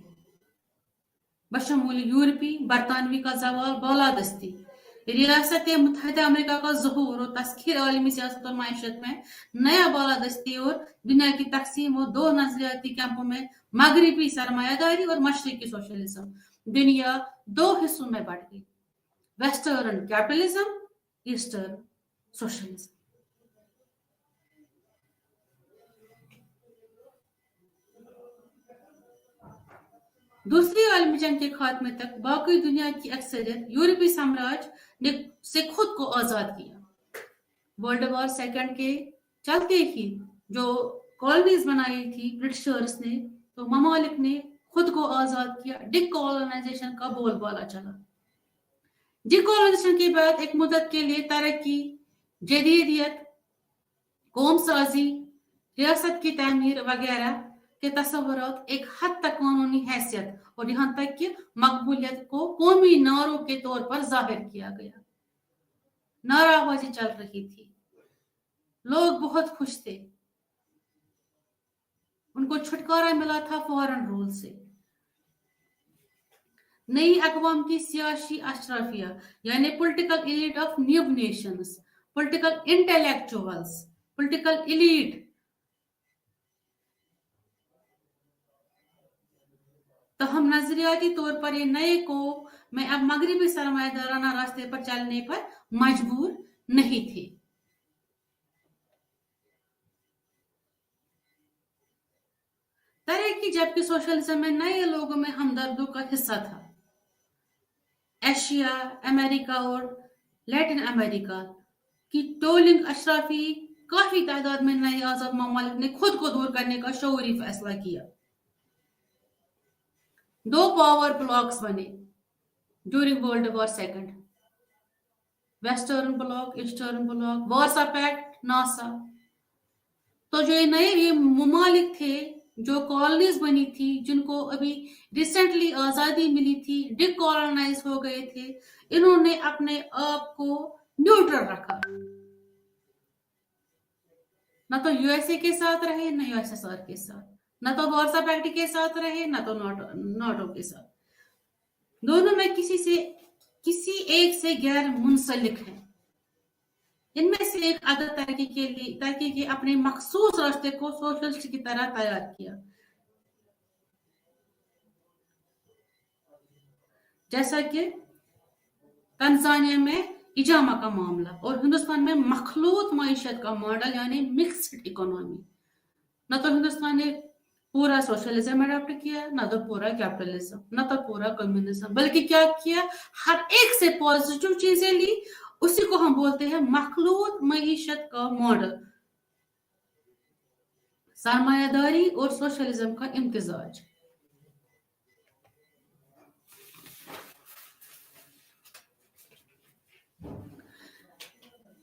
बशमूल यूरोपी बरतानवी का जवाल बालादस्ती, ریاست متحدہ امریکہ کا ظہور اور تسخیر عالمی سیاست اور معیشت میں نیا بالادستی اور دنیا کی تقسیم اور دو نظریاتی کیمپوں میں مغربی سرمایہ داری اور مشرقی سوشلزم دنیا دو حصوں میں بٹ گئی، ویسٹرن کیپٹلزم، ایسٹرن سوشلزم۔ دوسری عالمی جنگ کے خاتمے تک باقی دنیا کی اکثریت یورپی سامراج نے سے خود کو آزاد کیا۔ ورلڈ وار سیکنڈ کے چلتے ہی جو کالونیز بنائی تھی برٹشرز نے، تو ممالک نے خود کو آزاد کیا، ڈی کالونائزیشن کا بول بالا چلا۔ ڈی کالونائزیشن کے بعد ایک مدت کے لیے ترقی، جدیدیت، قوم سازی، ریاست کی تعمیر وغیرہ کے تصورات ایک حد تک قانونی حیثیت اور یہاں تک کہ مقبولیت کو قومی نعروں کے طور پر ظاہر کیا گیا۔ نعرہ بازی چل رہی تھی، لوگ بہت خوش تھے، ان کو چھٹکارا ملا تھا فارن رول سے۔ نئی اقوام کی سیاسی اشرافیہ یعنی political elite of new nations, political intellectuals, political elite تاہم نظریاتی طور پر یہ نئے قوم میں اب مغربی سرمایہ دارانہ راستے پر چلنے پر مجبور نہیں تھے۔ ترقی جبکہ سوشلزم میں نئے لوگوں میں ہمدردوں کا حصہ تھا۔ ایشیا، امریکہ اور لیٹن امریکہ کی ٹولنگ اشرافی کافی تعداد میں نئے آزاد ممالک نے خود کو دور کرنے کا شعوری فیصلہ کیا۔ دو پاور بلاکس بنے during world war second, western bloc, eastern bloc, Warsaw pact, NASA. تو جو نئے ممالک تھے، جو کالونیز بنی تھی، جن کو ابھی ریسنٹلی آزادی ملی تھی، ڈی کالونائز ہو گئے تھے، انہوں نے اپنے آپ کو نیوٹرل رکھا، نہ تو یو ایس اے کے ساتھ رہے، نہ یو ایس ایس آر کے ساتھ، نہ تو وارسا پیکٹ کے ساتھ رہے، نہ تو ناٹو کے ساتھ۔ دونوں میں کسی ایک سے غیر منسلک ہیں۔ ان میں سے ایک عدد ترقی کے اپنے مخصوص راستے کو سوشلسٹ کی طرح تیار کیا، جیسا کہ تنزانیہ میں اجامہ کا معاملہ اور ہندوستان میں مخلوط معیشت کا ماڈل یعنی مکسڈ اکانومی۔ نہ تو ہندوستان نے پورا سوشلزم اڈاپٹ کیا، نہ تو پورا کیپٹلزم، نہ تو پورا کمیونزم، بلکہ کیا کیا، ہر ایک سے پازیٹیو چیزیں لی۔ اسی کو ہم بولتے ہیں مخلوط معیشت کا ماڈل، سرمایہ داری اور سوشلزم کا امتزاج۔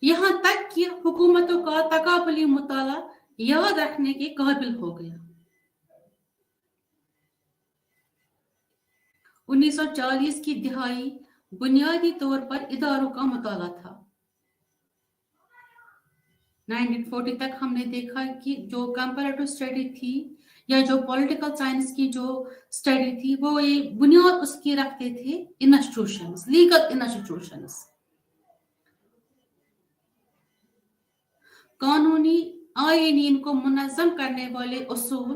یہاں تک کہ حکومتوں کا تقابلی مطالعہ یاد رکھنے کے قابل ہو گیا۔ 1940 کی دہائی بنیادی طور پر اداروں کا مطالعہ تھا۔ 1940 تک ہم نے دیکھا کہ جو کمپیریٹو اسٹڈی تھی یا جو پولیٹیکل سائنس کی جو اسٹڈی تھی، وہ یہ بنیاد اس کی رکھتے تھے انسٹیٹیوشنز، لیگل انسٹیٹیوشنز، قانونی آئینی ان کو منظم کرنے والے اصول،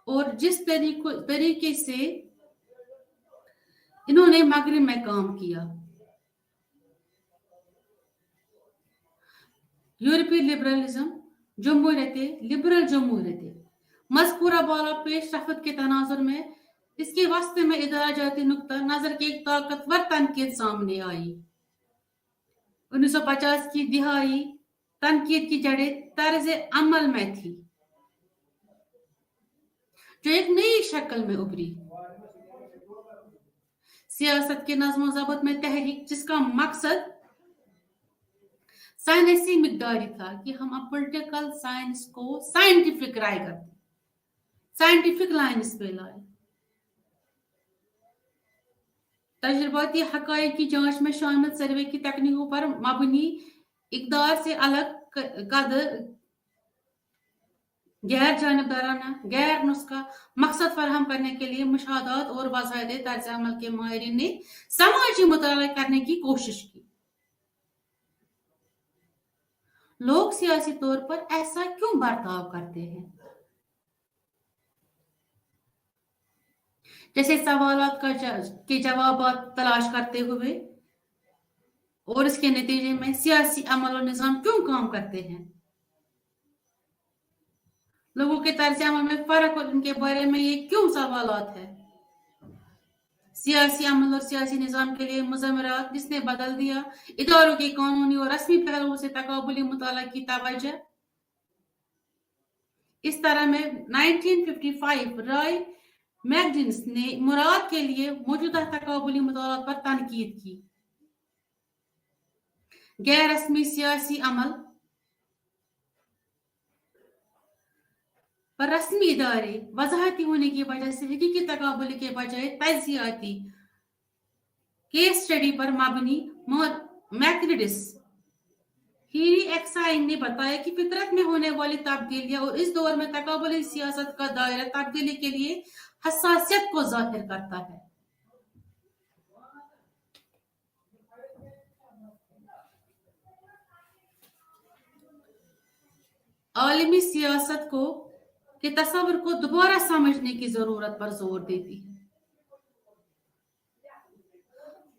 اور جس طریقے سے انہوں نے مغرب میں کام کیا۔ یورپی لبرلزم، لبرل جمہوریت، مذکورہ بالا پیش رفت کے تناظر میں اس کے وسط میں ادارہ جاتی نقطہ نظر کی ایک طاقتور تنقید سامنے آئی۔ 1950 کی دہائی تنقید کی جڑیں طرز عمل میں تھی جو ایک نئی شکل میں ابھری، سیاست کے نظم و ضبط میں تحریک، جس کا مقصد سائنسی مقداری تھا کہ ہم اب پولیٹیکل سائنس کو سائنٹیفک رائے کرتے، سائنٹیفک لائنز پہ لائے، تجرباتی حقائق کی جانچ میں شامل سروے کی تکنیکوں پر مبنی اقدار سے الگ قدر غیر جانبدارانہ، غیر نسخہ مقصد فراہم کرنے کے لیے مشاہدات اور باضابطہ طرز عمل کے ماہرین نے سماجی مطالعہ کرنے کی کوشش کی۔ लोग सियासी तौर पर ऐसा क्यों बर्ताव करते हैं? जैसे सवालात के जवाब तलाश करते हुए, और इसके नतीजे में सियासी अमल और निजाम क्यों काम करते हैं? लोगों के तर्ज अमल में फर्क और इनके बारे में ये क्यों सवालात है? सियासी अमल और सियासी निजाम के लिए मुज़म्मरात जिसने बदल दिया इदारों के कानूनी और रस्मी पहलुओं से तकाबुली मुताला की तवज्जो। इस तरह में 1955 रॉय मैगजिन्स ने मुराद के लिए मौजूदा तकाबुली मुताला पर तनकीद की। गैर रस्मी सियासी अमल पर रस्मी इदारे वजाहती होने की वजह से हकीकी तकाबुली के बजाय तज्जियाती केस स्टडी पर मबनी मैकलिडिस हीरी एक्साइन ने बताया कि फितरत में होने वाली तब्दीलियां और इस दौर में तकाबुली सियासत का दायरा तब्दीली के लिए हसासियत को जाहिर करता है। आलमी सियासत को के तस्वर को दोबारा समझने की जरूरत पर जोर देती है।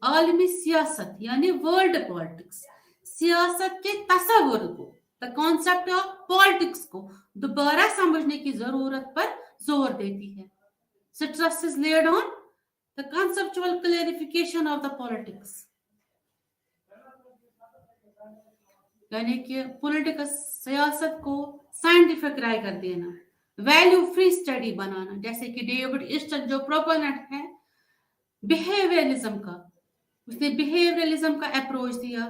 आलमी सियासत यानी वर्ल्ड पॉलिटिक्स सियासत के तस्वर को, द कॉन्सेप्ट ऑफ पॉलिटिक्स को दोबारा समझने की जरूरत पर जोर देती है। Stress is laid on the conceptual clarification of the politics, यानी कि पॉलिटिक्स सियासत को साइंटिफिक राय कर देना, वैल्यू फ्री स्टडी बनाना। जैसे कि डेविड ईस्टन जो प्रोपोनेंट है बिहेवियरलिज्म का, उसने बिहेवियरलिज्म का अप्रोच दिया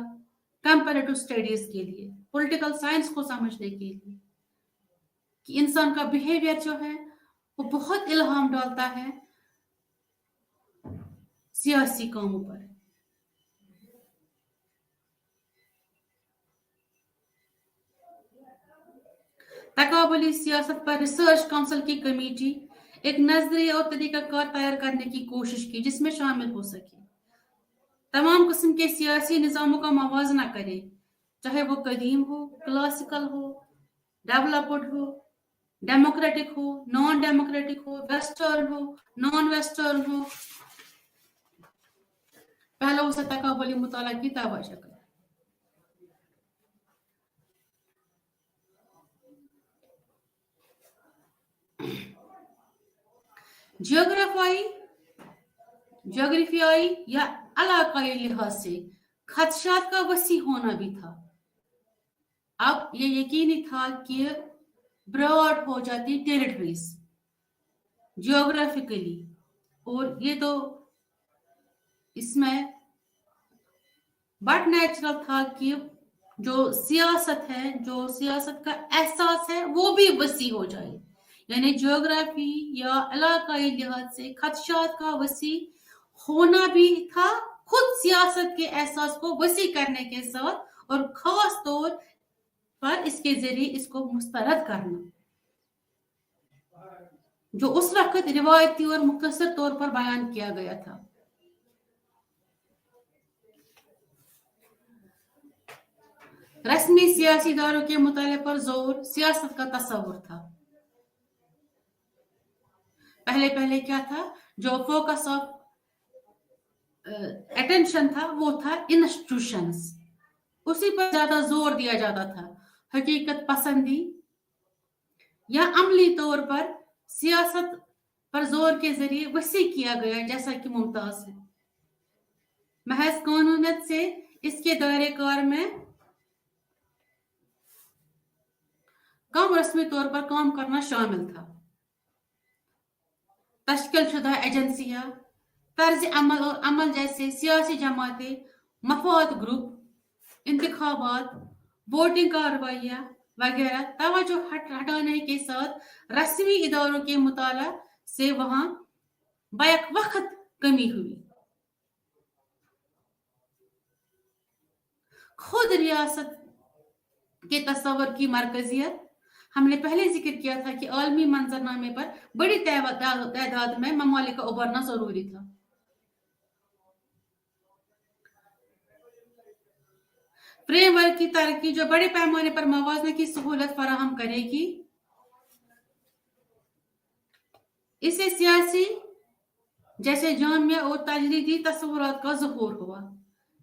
कंपैरेटिव स्टडीज के लिए, पॉलिटिकल साइंस को समझने के लिए, कि इंसान का बिहेवियर जो है वो बहुत इल्हाम डालता है सियासी कामों पर। तकाबुली सियासत पर रिसर्च काउंसिल की कमेटी एक नजरिया और तरीकाकार तैयार करने की कोशिश की जिसमें शामिल हो सके, तमाम किस्म के सियासी निजामों का मवाजना करे, चाहे वो कदीम हो, क्लासिकल हो, डेवलप्ड हो, डेमोक्रेटिक हो, नॉन डेमोक्रेटिक हो, वेस्टर्न हो, नॉन वेस्टर्न हो, पहले उसे तकाबुली मुताला की तवज्जो करे। जियोग्राफियाई या इलाकाई लिहाज से खदशात का वसी होना भी था। अब ये यकीनी था कि ब्रॉड हो जाती टेरिटरीज जियोग्राफिकली, और ये तो इसमें बट नेचुरल था कि जो सियासत है, जो सियासत का एहसास है वो भी वसी हो जाए। यानी जियोग्राफी या इलाकाई लिहाज से खदशात का वसी होना भी था, खुद सियासत के एहसास को वसी करने के साथ, और खास तौर पर इसके जरिए इसको मुस्तरद करना, जो उस वक्त रिवायती और मुख्तसर तौर पर बयान किया गया था। रस्मी सियासी इदारों के मुताले पर जोर सियासत का तस्वुर था। पहले पहले क्या था, जो फोकस ऑफ अटेंशन था वो था इंस्टीट्यूशंस, उसी पर ज्यादा जोर दिया जाता था। हकीकत पसंदी या अमली तौर पर सियासत पर जोर के जरिए वसी किया गया, जैसा कि मुमताज है। महज कानूनियत से इसके दायरे कार में कम रस्मी तौर पर काम करना शामिल था। तश्कील शुदा एजेंसियां, तर्ज अमल और अमल जैसे सियासी जमातें, मफाद ग्रुप, इंतखाबात, वोटिंग का रवैया वगैरह तवज्जो हटाने के साथ रस्मी इदारों के मुताला से वहां बैक वक्त कमी हुई। खुद रियासत के तस्वर की मरकजियत, हमने पहले जिक्र किया था कि आलमी मंजरनामे पर बड़ी तादाद में ममालिक का उभरना जरूरी था। फ्रेमवर्क की तरक्की जो बड़े पैमाने पर मवाजने की सहूलत फराहम करेगी, इससे सियासी जैसे जामिया और तजदीदी तस्वुरात का ज़हूर हुआ।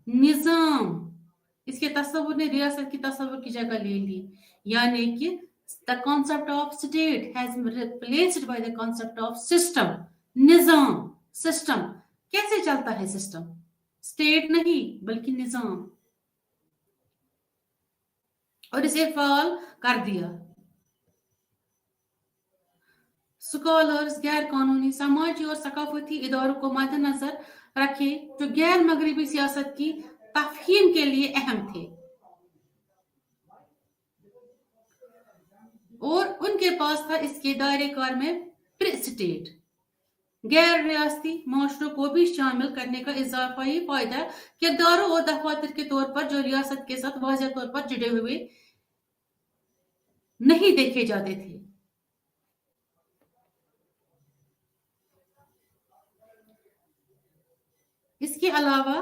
निज़ाम, इसके तस्वुर ने रियासत की तस्वुर की जगह ले ली, यानी कि the concept of state has been replaced by the concept of system. Nizam, system, कैसे चलता है सिस्टम? स्टेट नहीं बल्कि निज़ाम, और इसे फाल कर दिया। स्कॉलर्स गैर कानूनी समाजी और सकाफती इदारों को मद्देनजर रखे जो गैर मगरबी सियासत की तफहीम के लिए अहम थे, और उनके पास था इसके दायरे कार में प्री स्टेट गैर रियासती माशरों को भी शामिल करने का इजाफाई फायदा किरदारों और दफातर के तौर पर जो रियासत के साथ वाज़ेह तौर पर जुड़े हुए नहीं देखे जाते थे। इसके अलावा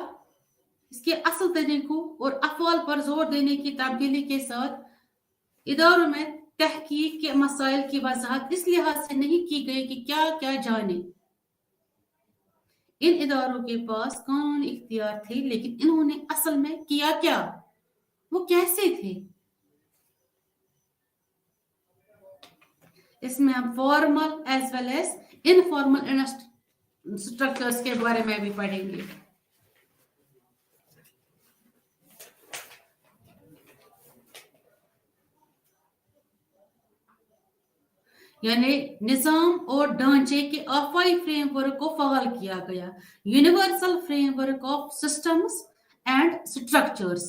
इसके असल तरीकों और अफवाल पर जोर देने की तब्दीली के साथ इदारों में तहकीक के मसाइल की वजाहत इस लिहाज से नहीं की गई कि क्या क्या जाने। इन इदारों के पास कानूनी इख्तियार थे, लेकिन इन्होंने असल में किया क्या, वो कैसे थे? इसमें हम formal as well as informal structures के बारे में भी पढ़ेंगे। यानी निजाम और ढांचे के आफाई फ्रेमवर्क को फआल किया गया, universal framework of systems and structures.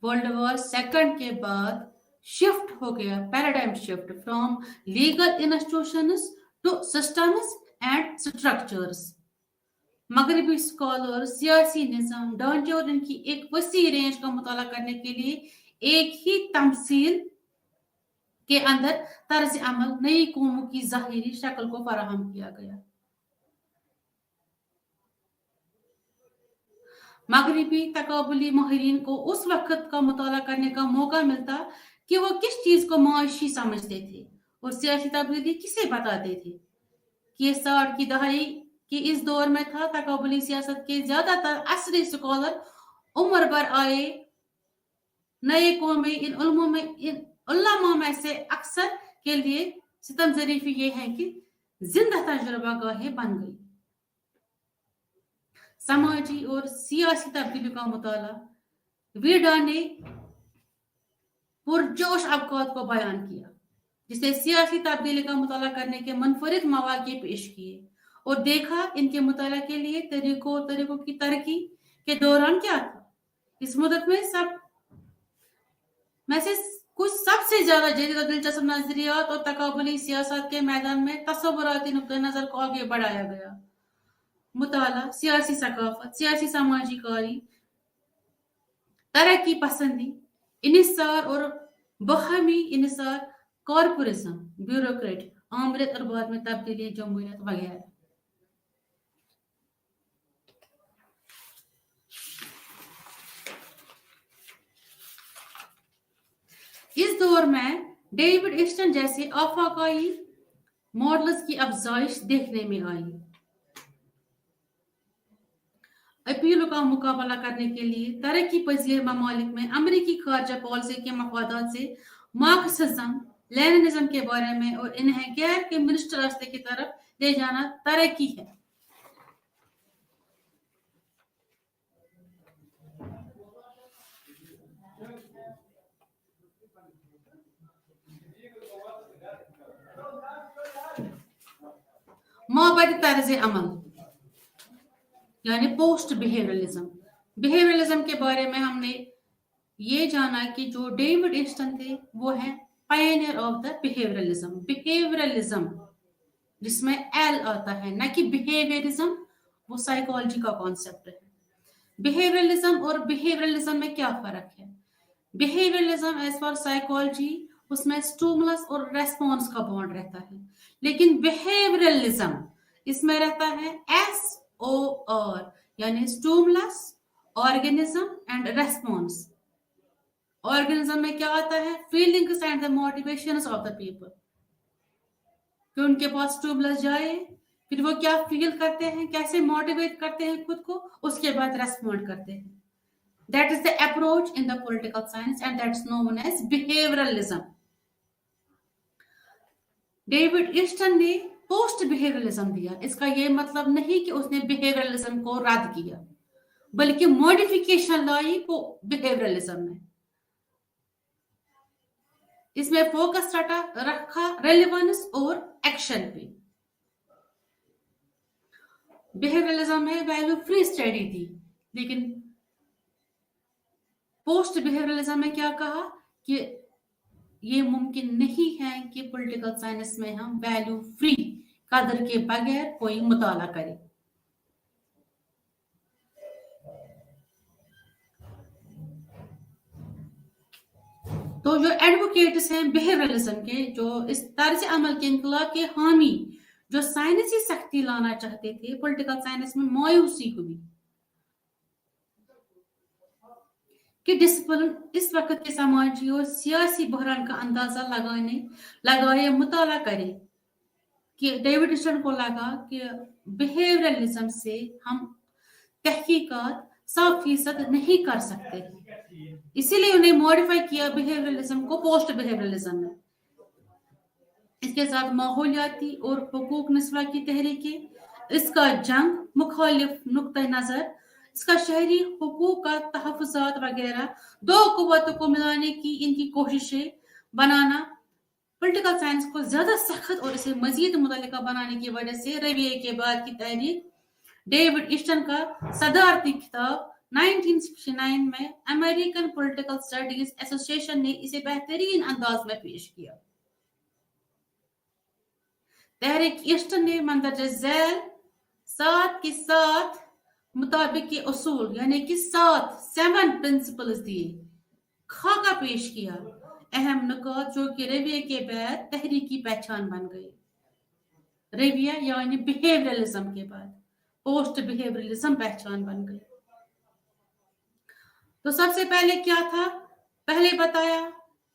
World war second के बाद शिफ्ट हो गया, paradigm shift from legal institutions to systems and structures. मगरबी स्कॉलर सियासी निजाम ढांचे और इनकी एक वसी रेंज का मुताला करने के लिए एक ही तमसील के अंदर तर्ज अमल नई कौमों की ज़ाहिरी शक्ल को फराहम किया गया। मगरबी तकाबुली माहिरीन को उस वक्त का मुताला करने का मौका मिलता कि वो किस चीज को मुआशी समझते थे और सियासी तब्दीली किसे बताते थे। कि 60 की दहाई के इस दौर में था, तकाबुली सियासत के ज्यादातर असरी स्कॉलर उम्र भर आए नए कौमें इन उलमों में इन उल्लामा में से अक्सर के लिए सितम ज़रीफी ये है कि जिंदा तजुर्बा गाहें बन गई। समाजी और सियासी तब्दीली का मुताला वीडा ने पुरजोश अवकात को बयान किया, जिसे सियासी तब्दीली का मुताला करने के मुनफरिद मौके पेश किए और देखा इनके मुताला के लिए तरीकों की तरक्की के दौरान क्या था। इस मुद्दत में से कुछ सबसे ज्यादा जदीद और दिलचस्प नजरियात और तकाबुली सियासत के मैदान में तसव्वुराती नुक्ता नजर को आगे बढ़ाया गया। मुताला, सियासी सकाफत, सियासी समाजी कारी, तरक्की पसंदी, इनिसार और बहमी इनिसार, कॉर्पोरेशन, ब्यूरोक्रेट, आमरत और बाद में तब्दीली, जमहूरियत वगैरह। इस दौर में डेविड ईस्टन जैसे आफाकाई मॉडल्स की अफजाइश देखने में आई। अपीलों का मुकाबला करने के लिए तरक्की पजीर ममालिक में अमेरिकी खारजा पॉलिसी के मफादात से मार्क्सिज्म, लेनिनिज्म के बारे में और इन्हें गैर के मिनिस्टर रास्ते की तरफ ले जाना तरक्की है। माबद तर्ज अमल यानी पोस्ट बिहेवियरलिज्म के बारे में हमने ये जाना कि जो डेविड ईस्टन थे वो है पायनियर ऑफ द बिहेवियरलिज्म जिसमें एल आता है, ना कि बिहेवियरिज्म, वो साइकोलॉजी का कॉन्सेप्ट है। बिहेवियरलिज्म और बिहेवियरलिज्म में क्या फर्क है? बिहेवियरलिज्म एज फॉर साइकोलॉजी उसमें स्टिमुलस और रेस्पॉन्स का बॉन्ड रहता है, लेकिन बिहेवियरलिज्म इसमें रहता है SOR यानी stimulus organism and response. Organism में क्या आता है? Feelings and the motivations of the people, कि उनके पास स्टिमुलस जाए, फिर वो क्या फील करते हैं, कैसे मोटिवेट करते हैं खुद को, उसके बाद रेस्पॉन्ड करते हैं। That is the approach in the political science and that's known as behavioralism. David Easton ने पोस्ट बिहेवियरलिज्म दिया। इसका ये मतलब नहीं कि उसने बिहेवियरलिज्म को रद्द किया, बल्कि मॉडिफिकेशन लाई बिहेवियरलिज्म में। इसमें फोकस रखा रेलेवेंस और एक्शन पे। बिहेवियरलिज्म में वैल्यू फ्री स्टडी थी, लेकिन पोस्ट बिहेवियरलिज्म में क्या कहा कि ये मुमकिन नहीं है कि पॉलिटिकल साइंस में हम वैल्यू फ्री कदर के बगैर कोई मुताला करें। तो जो एडवोकेट्स हैं बिहेवियरलिज्म के, जो इस तर्ज अमल के इनकलाब के हामी, जो साइंसी सख्ती लाना चाहते थे पॉलिटिकल साइंस में, मायूसी हुई कि डिसिप्लिन इस वक्त के समाजी और सियासी बहरान का अंदाजा लगाए मुताला करे, कि डेविड ईस्टन को लगा कि बिहेवियरलिज्म से हम तहकीकात 100% नहीं कर सकते, इसीलिए उन्हें मॉडिफाई किया बिहेवियरलिज्म को पोस्ट बिहेवियरलिज्म में। इसके साथ माहौलियाती और हुकूक निस्वा की तहरीकें, इसका जंग मुखालिफ नुक्ता नजर, इसका शहरी हुकूक का तहफ़्फ़ुज़ात वगैरह, दो कुव्वतों को मिलाने की इनकी कोशिशें बनाना, पॉलिटिकल साइंस को ज्यादा सख्त और इसे मजीद मुतल्लिका बनाने की वजह से रविये के बाद की तहरीक, डेविड ईस्टन का सदारती किताब 1969 में अमेरिकन पॉलिटिकल स्टडीज एसोसिएशन ने इसे बेहतरीन अंदाज में पेश किया। तहरीक ईस्टन ने मंदरजे झैल 7 के 7 मुताबिक के उसूल यानी कि 7 प्रिंसिपल्स दिए, खाका पेश किया, अहम नुकात जो कि रविये के बाद तहरीकी पहचान बन गई। रविया यानी बिहेवियरलिज्म के बाद पोस्ट बिहेवियरलिज्म पहचान बन गई। तो सबसे पहले क्या था? पहले बताया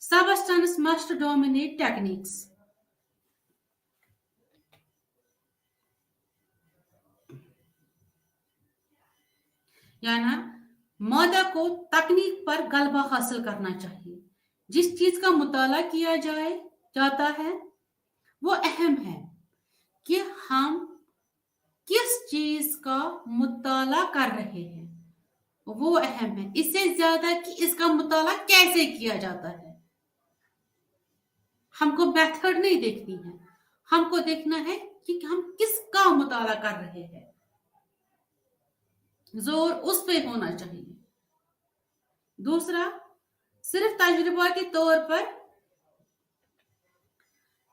सबस्टेंस मस्ट डोमिनेट टेक्निक्स, यानी मादा को तकनीक पर गलबा हासिल करना चाहिए। जिस चीज का मुताला किया जाता है वो अहम है कि हम किस चीज का मुताला कर रहे हैं, वो अहम है, इससे ज्यादा कि इसका मुताला कैसे किया जाता है। हमको मेथड नहीं देखनी है, हमको देखना है कि हम किसका मुताला कर रहे हैं, जोर उस पे होना चाहिए। दूसरा, सिर्फ तजुर्बाती तौर पर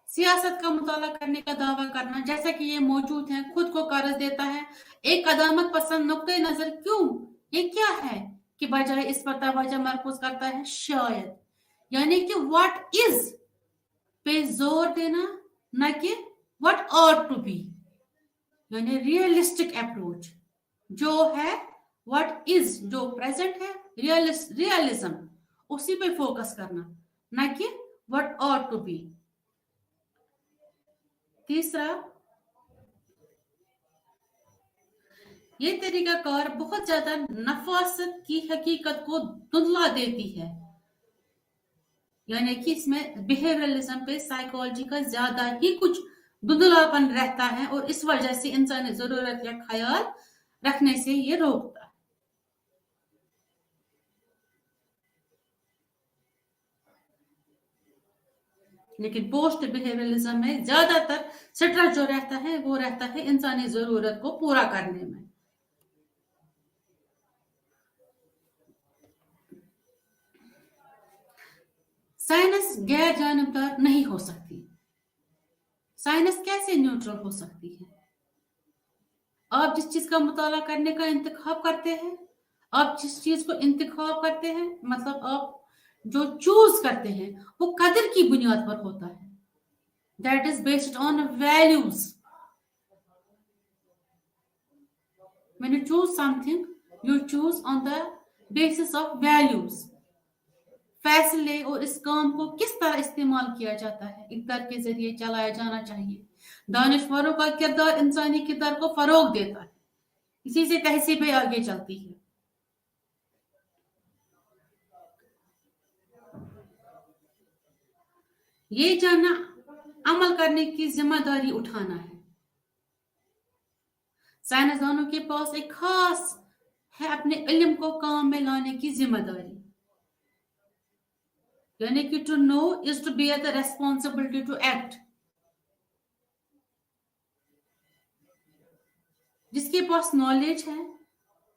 सियासत का मुताला करने का दावा करना, जैसा कि ये मौजूद है, खुद को कर्ज देता है, एक कदामत पसंद नुक्ते नजर, क्यों, ये क्या है कि बजाय इस पर तवज्जो मरकूज करता है शायद, यानी कि व्हाट इज पे जोर देना, न कि व्हाट ऑट टू बी, यानी रियलिस्टिक अप्रोच जो है व्हाट इज, जो प्रेजेंट है, रियलिज्म, उसी पे फोकस करना, न कि व्हाट ऑट टू बी। तीसरा, ये तरीकाकार बहुत ज्यादा नफासत की हकीकत को धुंधला देती है, यानी कि इसमें बिहेवियरलिज्म पे साइकोलॉजी का ज्यादा ही कुछ धुंधलापन रहता है और इस वजह से इंसानी जरूरत या ख्याल रखने से ये रोकता है। लेकिन पोस्ट बिहेवियरलिज्म में ज्यादातर स्ट्रेस जो रहता है वो रहता है इंसानी जरूरत को पूरा करने में। साइंस गैर जानिबदार नहीं हो सकती। साइंस कैसे न्यूट्रल हो सकती है? आप जिस चीज का मुताला करने का इंतखाब करते हैं, आप जिस चीज को इंतखाब करते हैं, मतलब आप जो चूज करते हैं, वो कदर की बुनियाद पर होता है। That is based on values. When you choose something, You choose on the basis of values. फैसले और इस काम को किस तरह इस्तेमाल किया जाता है, इक़्तिदार के जरिए चलाया जाना चाहिए। दानिशवरों का किरदार इंसानी किरदार को फरोग देता है, इसी से तहसीबें आगे चलती है। ये जानना अमल करने की जिम्मेदारी उठाना है। साइंसदानों के पास एक खास है अपने इल्म को काम में लाने की जिम्मेदारी, यानी कि to know is to bear the responsibility to act. जिसके पास नॉलेज है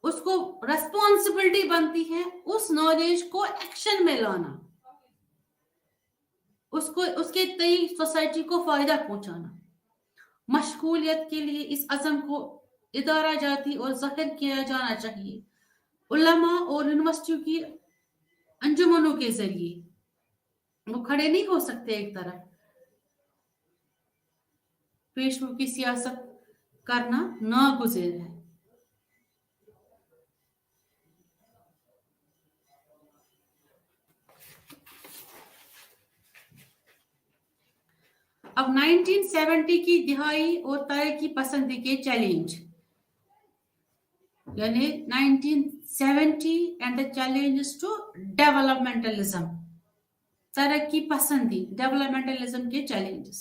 उसको रेस्पॉन्सिबिलिटी बनती है उस नॉलेज को एक्शन में लाना, उसको उसके तई सोसाइटी को फायदा पहुंचाना। मशगूलियत के लिए इस अज़म को इदारा जाती और ज़ाहिर किया जाना चाहिए। उलमा और यूनिवर्सिटियों की अंजुमनों के जरिए वो खड़े नहीं हो सकते एक तरफ, पेशवों की सियासत करना नागुज़ीर है। अब 1970 की दिहाई और तरक्की पसंदी के चैलेंज, यानी 1970 and the challenges to developmentalism, तरक्की पसंदी डेवलपमेंटलिज्म के चैलेंजेस।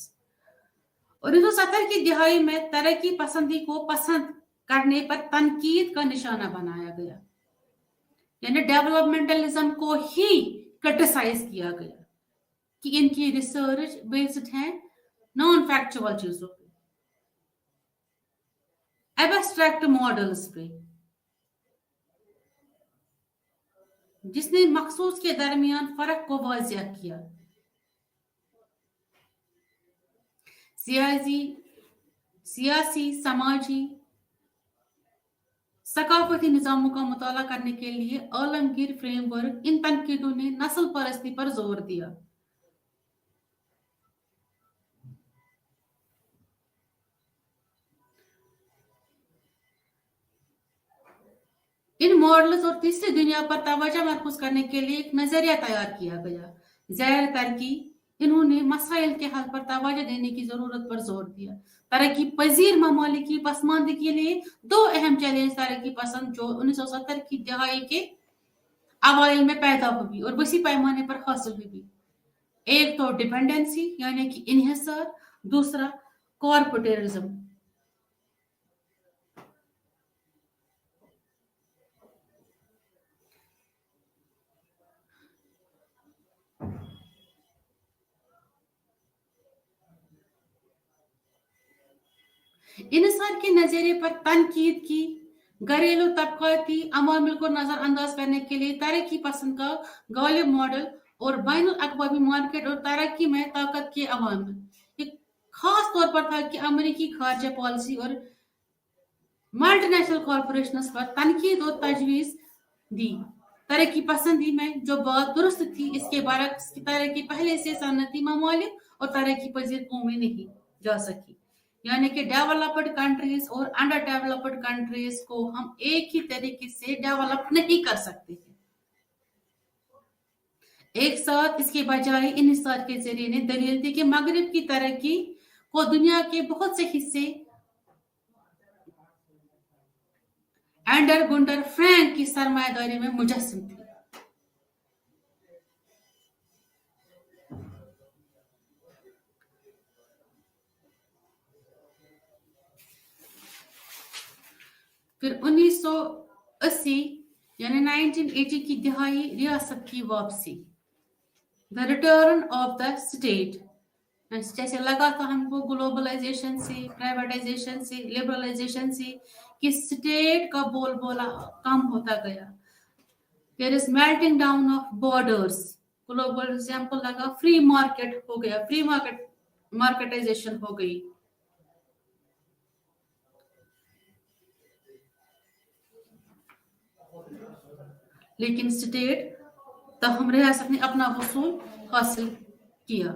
1970 की दिहाई में तरक्की पसंदी को पसंद करने पर तनकीद का निशाना बनाया गया, यानी डेवलपमेंटलिज्म को ही क्रिटिसाइज किया गया कि इनकी रिसर्च बेस्ड है नॉन फैक्चुअल चीजों पे, एब्स्ट्रैक्ट मॉडल्स पे, जिसने मखसूस के दरमियान फर्क को वाज़ेह किया। सियासी, समाजी, सकाफती निज़ामों का मुताला करने के लिए आलमगीर फ्रेमवर्क इन तनकीदों ने नस्ल परस्ती पर जोर दिया। इन मॉडल्स और तीसरी दुनिया पर तवज्जो मरकूज करने के लिए एक नजरिया तैयार किया गया। ज़ैर तरक्की इन्होंने मसाइल के हल पर तवज्जो देने की जरूरत पर जोर दिया। तरक्की पजीर ममालिक की पसमानदगी के लिए दो अहम चैलेंज तरक्की पसंद जो 1970 की दहाई के अवाइल में पैदा हुई और वसी पैमाने पर हासिल हुई। एक तो डिपेंडेंसी यानी कि इन्हिसार, दूसरा कॉर्पोरेटिज्म। इन्हिसार के नजरिए पर तनकीद की, घरेलू तबकाती अमामिल को नजरअंदाज करने के लिए तरक्की पसंद का गालिब मॉडल और बैनुल अक़वामी मार्केट और तरक्की में ताकत के अवामिल। एक खास तौर पर था कि अमेरिकी खारजा पॉलिसी और मल्टीनेशनल कॉर्पोरेशंस पर तनकीद और तजवीज़ दी। तरक्की पसंदी में जो बात दुरुस्त थी, इसके बरक्स की तरक्की पहले से सनती ममालिक और तरक्की पजीर कौमें नहीं जा सकी, यानी कि डेवलप्ड कंट्रीज और अंडर डेवलप्ड कंट्रीज को हम एक ही तरीके से डेवलप नहीं कर सकते हैं एक साथ। इसके बजाय इन्हिसार के जरिए ने दलील दी कि मगरिब की तरक्की को दुनिया के बहुत से हिस्से एंडर गुंडर फ्रैंक की सरमायादारी में मुजस्सम थी। फिर 1980 यानी 1980 की दिहाई रियासत की वापसी, the return of the state. जैसे लगा था हमको ग्लोबलाइजेशन से, प्राइवेटाइजेशन से, लिबरलाइजेशन से कि स्टेट का बोलबाला कम होता गया। There is melting down of borders, globalism को लगा फ्री मार्केट हो गया, फ्री मार्केटाइजेशन हो गई। लेकिन स्टेट तहम रियासत ने अपना हुसूल हासिल किया।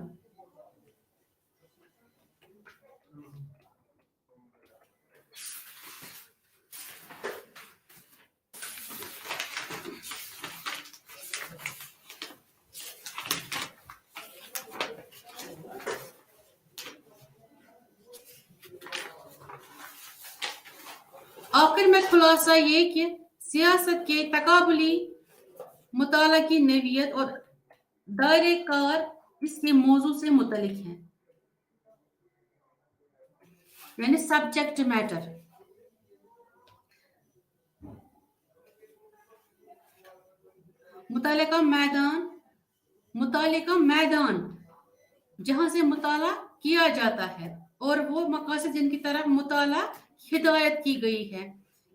आखिर में खुलासा ये कि सियासत के तकाबुली मुताला की नवीयत और दायरे कार इसके मौजू से मुतलिक हैं, यानी सब्जेक्ट मैटर। मुताले का मैदान जहां से मुताला किया जाता है और वो मकासद जिनकी तरफ मुताला हिदायत की गई है,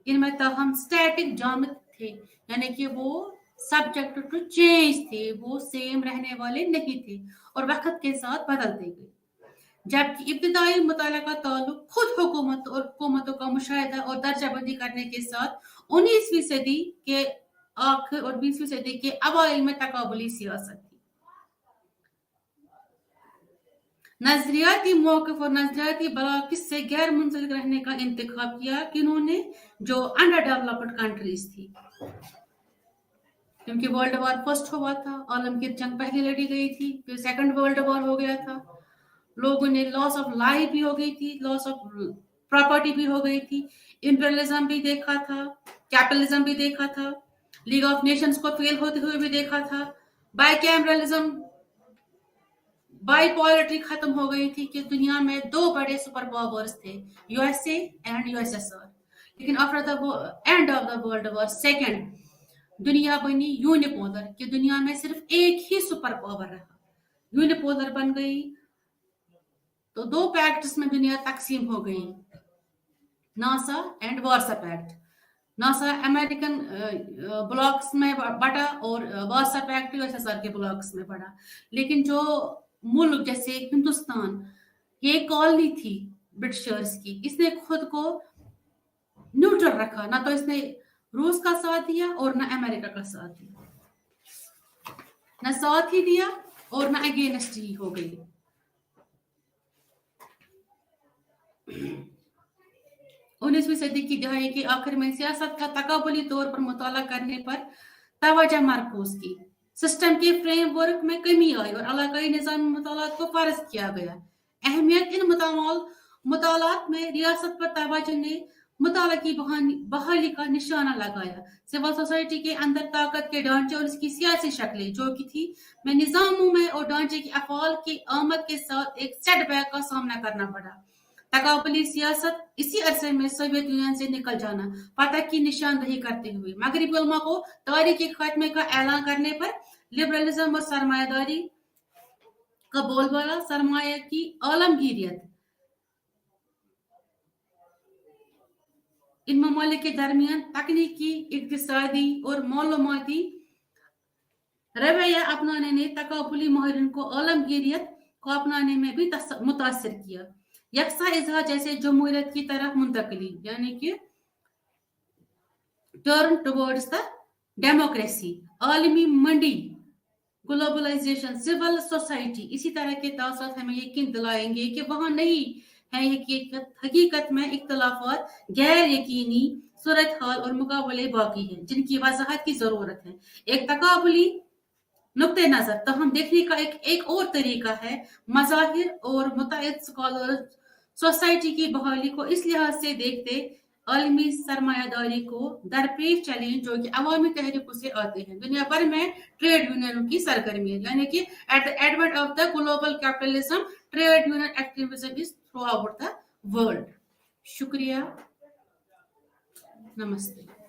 इनमें ताहम स्टैटिक जामिद थे, यानी कि वो सब्जेक्ट टू चेंज थे, वो सेम रहने वाले नहीं थे और वक्त के साथ बदलते गए। जबकि इब्तिदाई मुताला का ताल्लुक खुद हुकूमत और हुकूमतों का मुशाहिदा और दर्जाबंदी करने के साथ 19वीं सदी के आखिर और 20वीं सदी के अवाइल में तकाबुली सियासत थी। नजरियाती मौक़िफ़ और नजरियाती बराकिस से गैर मुंसलिक रहने का इंतखाब किया किन्होंने, जो अंडर डेवलप्ड कंट्रीज थी, क्योंकि वर्ल्ड वॉर फर्स्ट हुआ था, आलमगीर जंग पहले लड़ी गई थी, फिर सेकंड वर्ल्ड वॉर हो गया था, लोगों ने लॉस ऑफ लाइफ भी हो गई थी, लॉस ऑफ प्रॉपर्टी भी हो गई थी, इंपीरियलिज्म भी देखा था, कैपिटलिज्म भी देखा था, लीग ऑफ नेशंस को फेल होते हुए भी देखा था, बाइकैमरलिज्म बाइपोलरिटी खत्म हो गई थी कि दुनिया में दो बड़े सुपर पावर्स थे, यूएसए एंड यूएसएसआर। लेकिन after the end of the world war second दुनिया बनी यूनिपोलर, कि दुनिया में सिर्फ एक ही सुपर पावर रहा, यूनिपोलर बन गई। तो दो पैक्ट्स में दुनिया तकसीम हो गई, NASA and Warsaw pact. NASA American blocks में बटा और वार्सा पैक्ट यूएसएसआर के ब्लॉक्स में बटा। लेकिन जो मुल्क जैसे हिंदुस्तान, ये कॉलोनी थी ब्रिटिशर्स की, इसने खुद को न्यूट्रल रखा, ना तो इसने रूस का साथ दिया और ना अमेरिका का साथ दिया, ना साथ ही दिया और ना अगेंस्ट ही हो गई। 19वीं सदी की दहाई के आखिर में सियासत का तकाबुली तौर पर मुताला करने पर तवज्जो मरकूज की, सिस्टम के फ्रेमवर्क में कमी आई और इलाकाई निज़ामी मुतालात को फर्ज किया गया। अहमियत इन मुतालात में रियासत पर तवज्जो ने मुताला की बहाली का निशाना लगाया। सिविल सोसाइटी के अंदर ताकत के ढांचे और इसकी सियासी शक्लें जो की थी, में निज़ामों में और ढांचे की अफआल की आमद के साथ एक सेटबैक का सामना करना पड़ा। तकाबुली सियासत इसी अरसे में सोवियत यूनियन से निकल जाना फतह की निशानदही करते हुए मगरबी उलमा को तारीखी खात्मे का ऐलान करने पर लिबरलिज्म और सरमायादारी का बोलबाला, सरमाया की आलमगीरियत, इन ममालिक के दरमियान तकनीकी, इक्तिसादी और मालूमाती रवैया अपनाने ने तकाबुली माहिरीन को आलमगीरियत को अपनाने में भी मुतासिर किया। यकसा इजहार जैसे जमहूरियत की तरफ मुंतकली, यानी कि टर्न टुवर्ड्स द डेमोक्रेसी, आलमी मंडी, ग्लोबलाइजेशन, सिविल सोसाइटी, इसी तरह के तासुरात हमें यकीन दिलाएंगे कि वहां नहीं है हकीकत में इख्तलाफात, गैर यकीनी सूरत हाल और मुकाबले बाकी हैं जिनकी वजाहत की जरूरत है। एक तकाबुली नुक्ते नजर तो हम देखने का एक और तरीका है मज़ाहिर और मुतअद्दिद स्कॉलर सोसाइटी की बहाली को इस लिहाज से देखते आलमी सरमायादारी को दरपेश चैलेंज जो कि अवामी तहरीकों से आते हैं। दुनिया भर में ट्रेड यूनियनों की सरगर्मी है, यानी कि at the advent of the global capitalism trade union activism is through out the world. शुक्रिया, नमस्ते।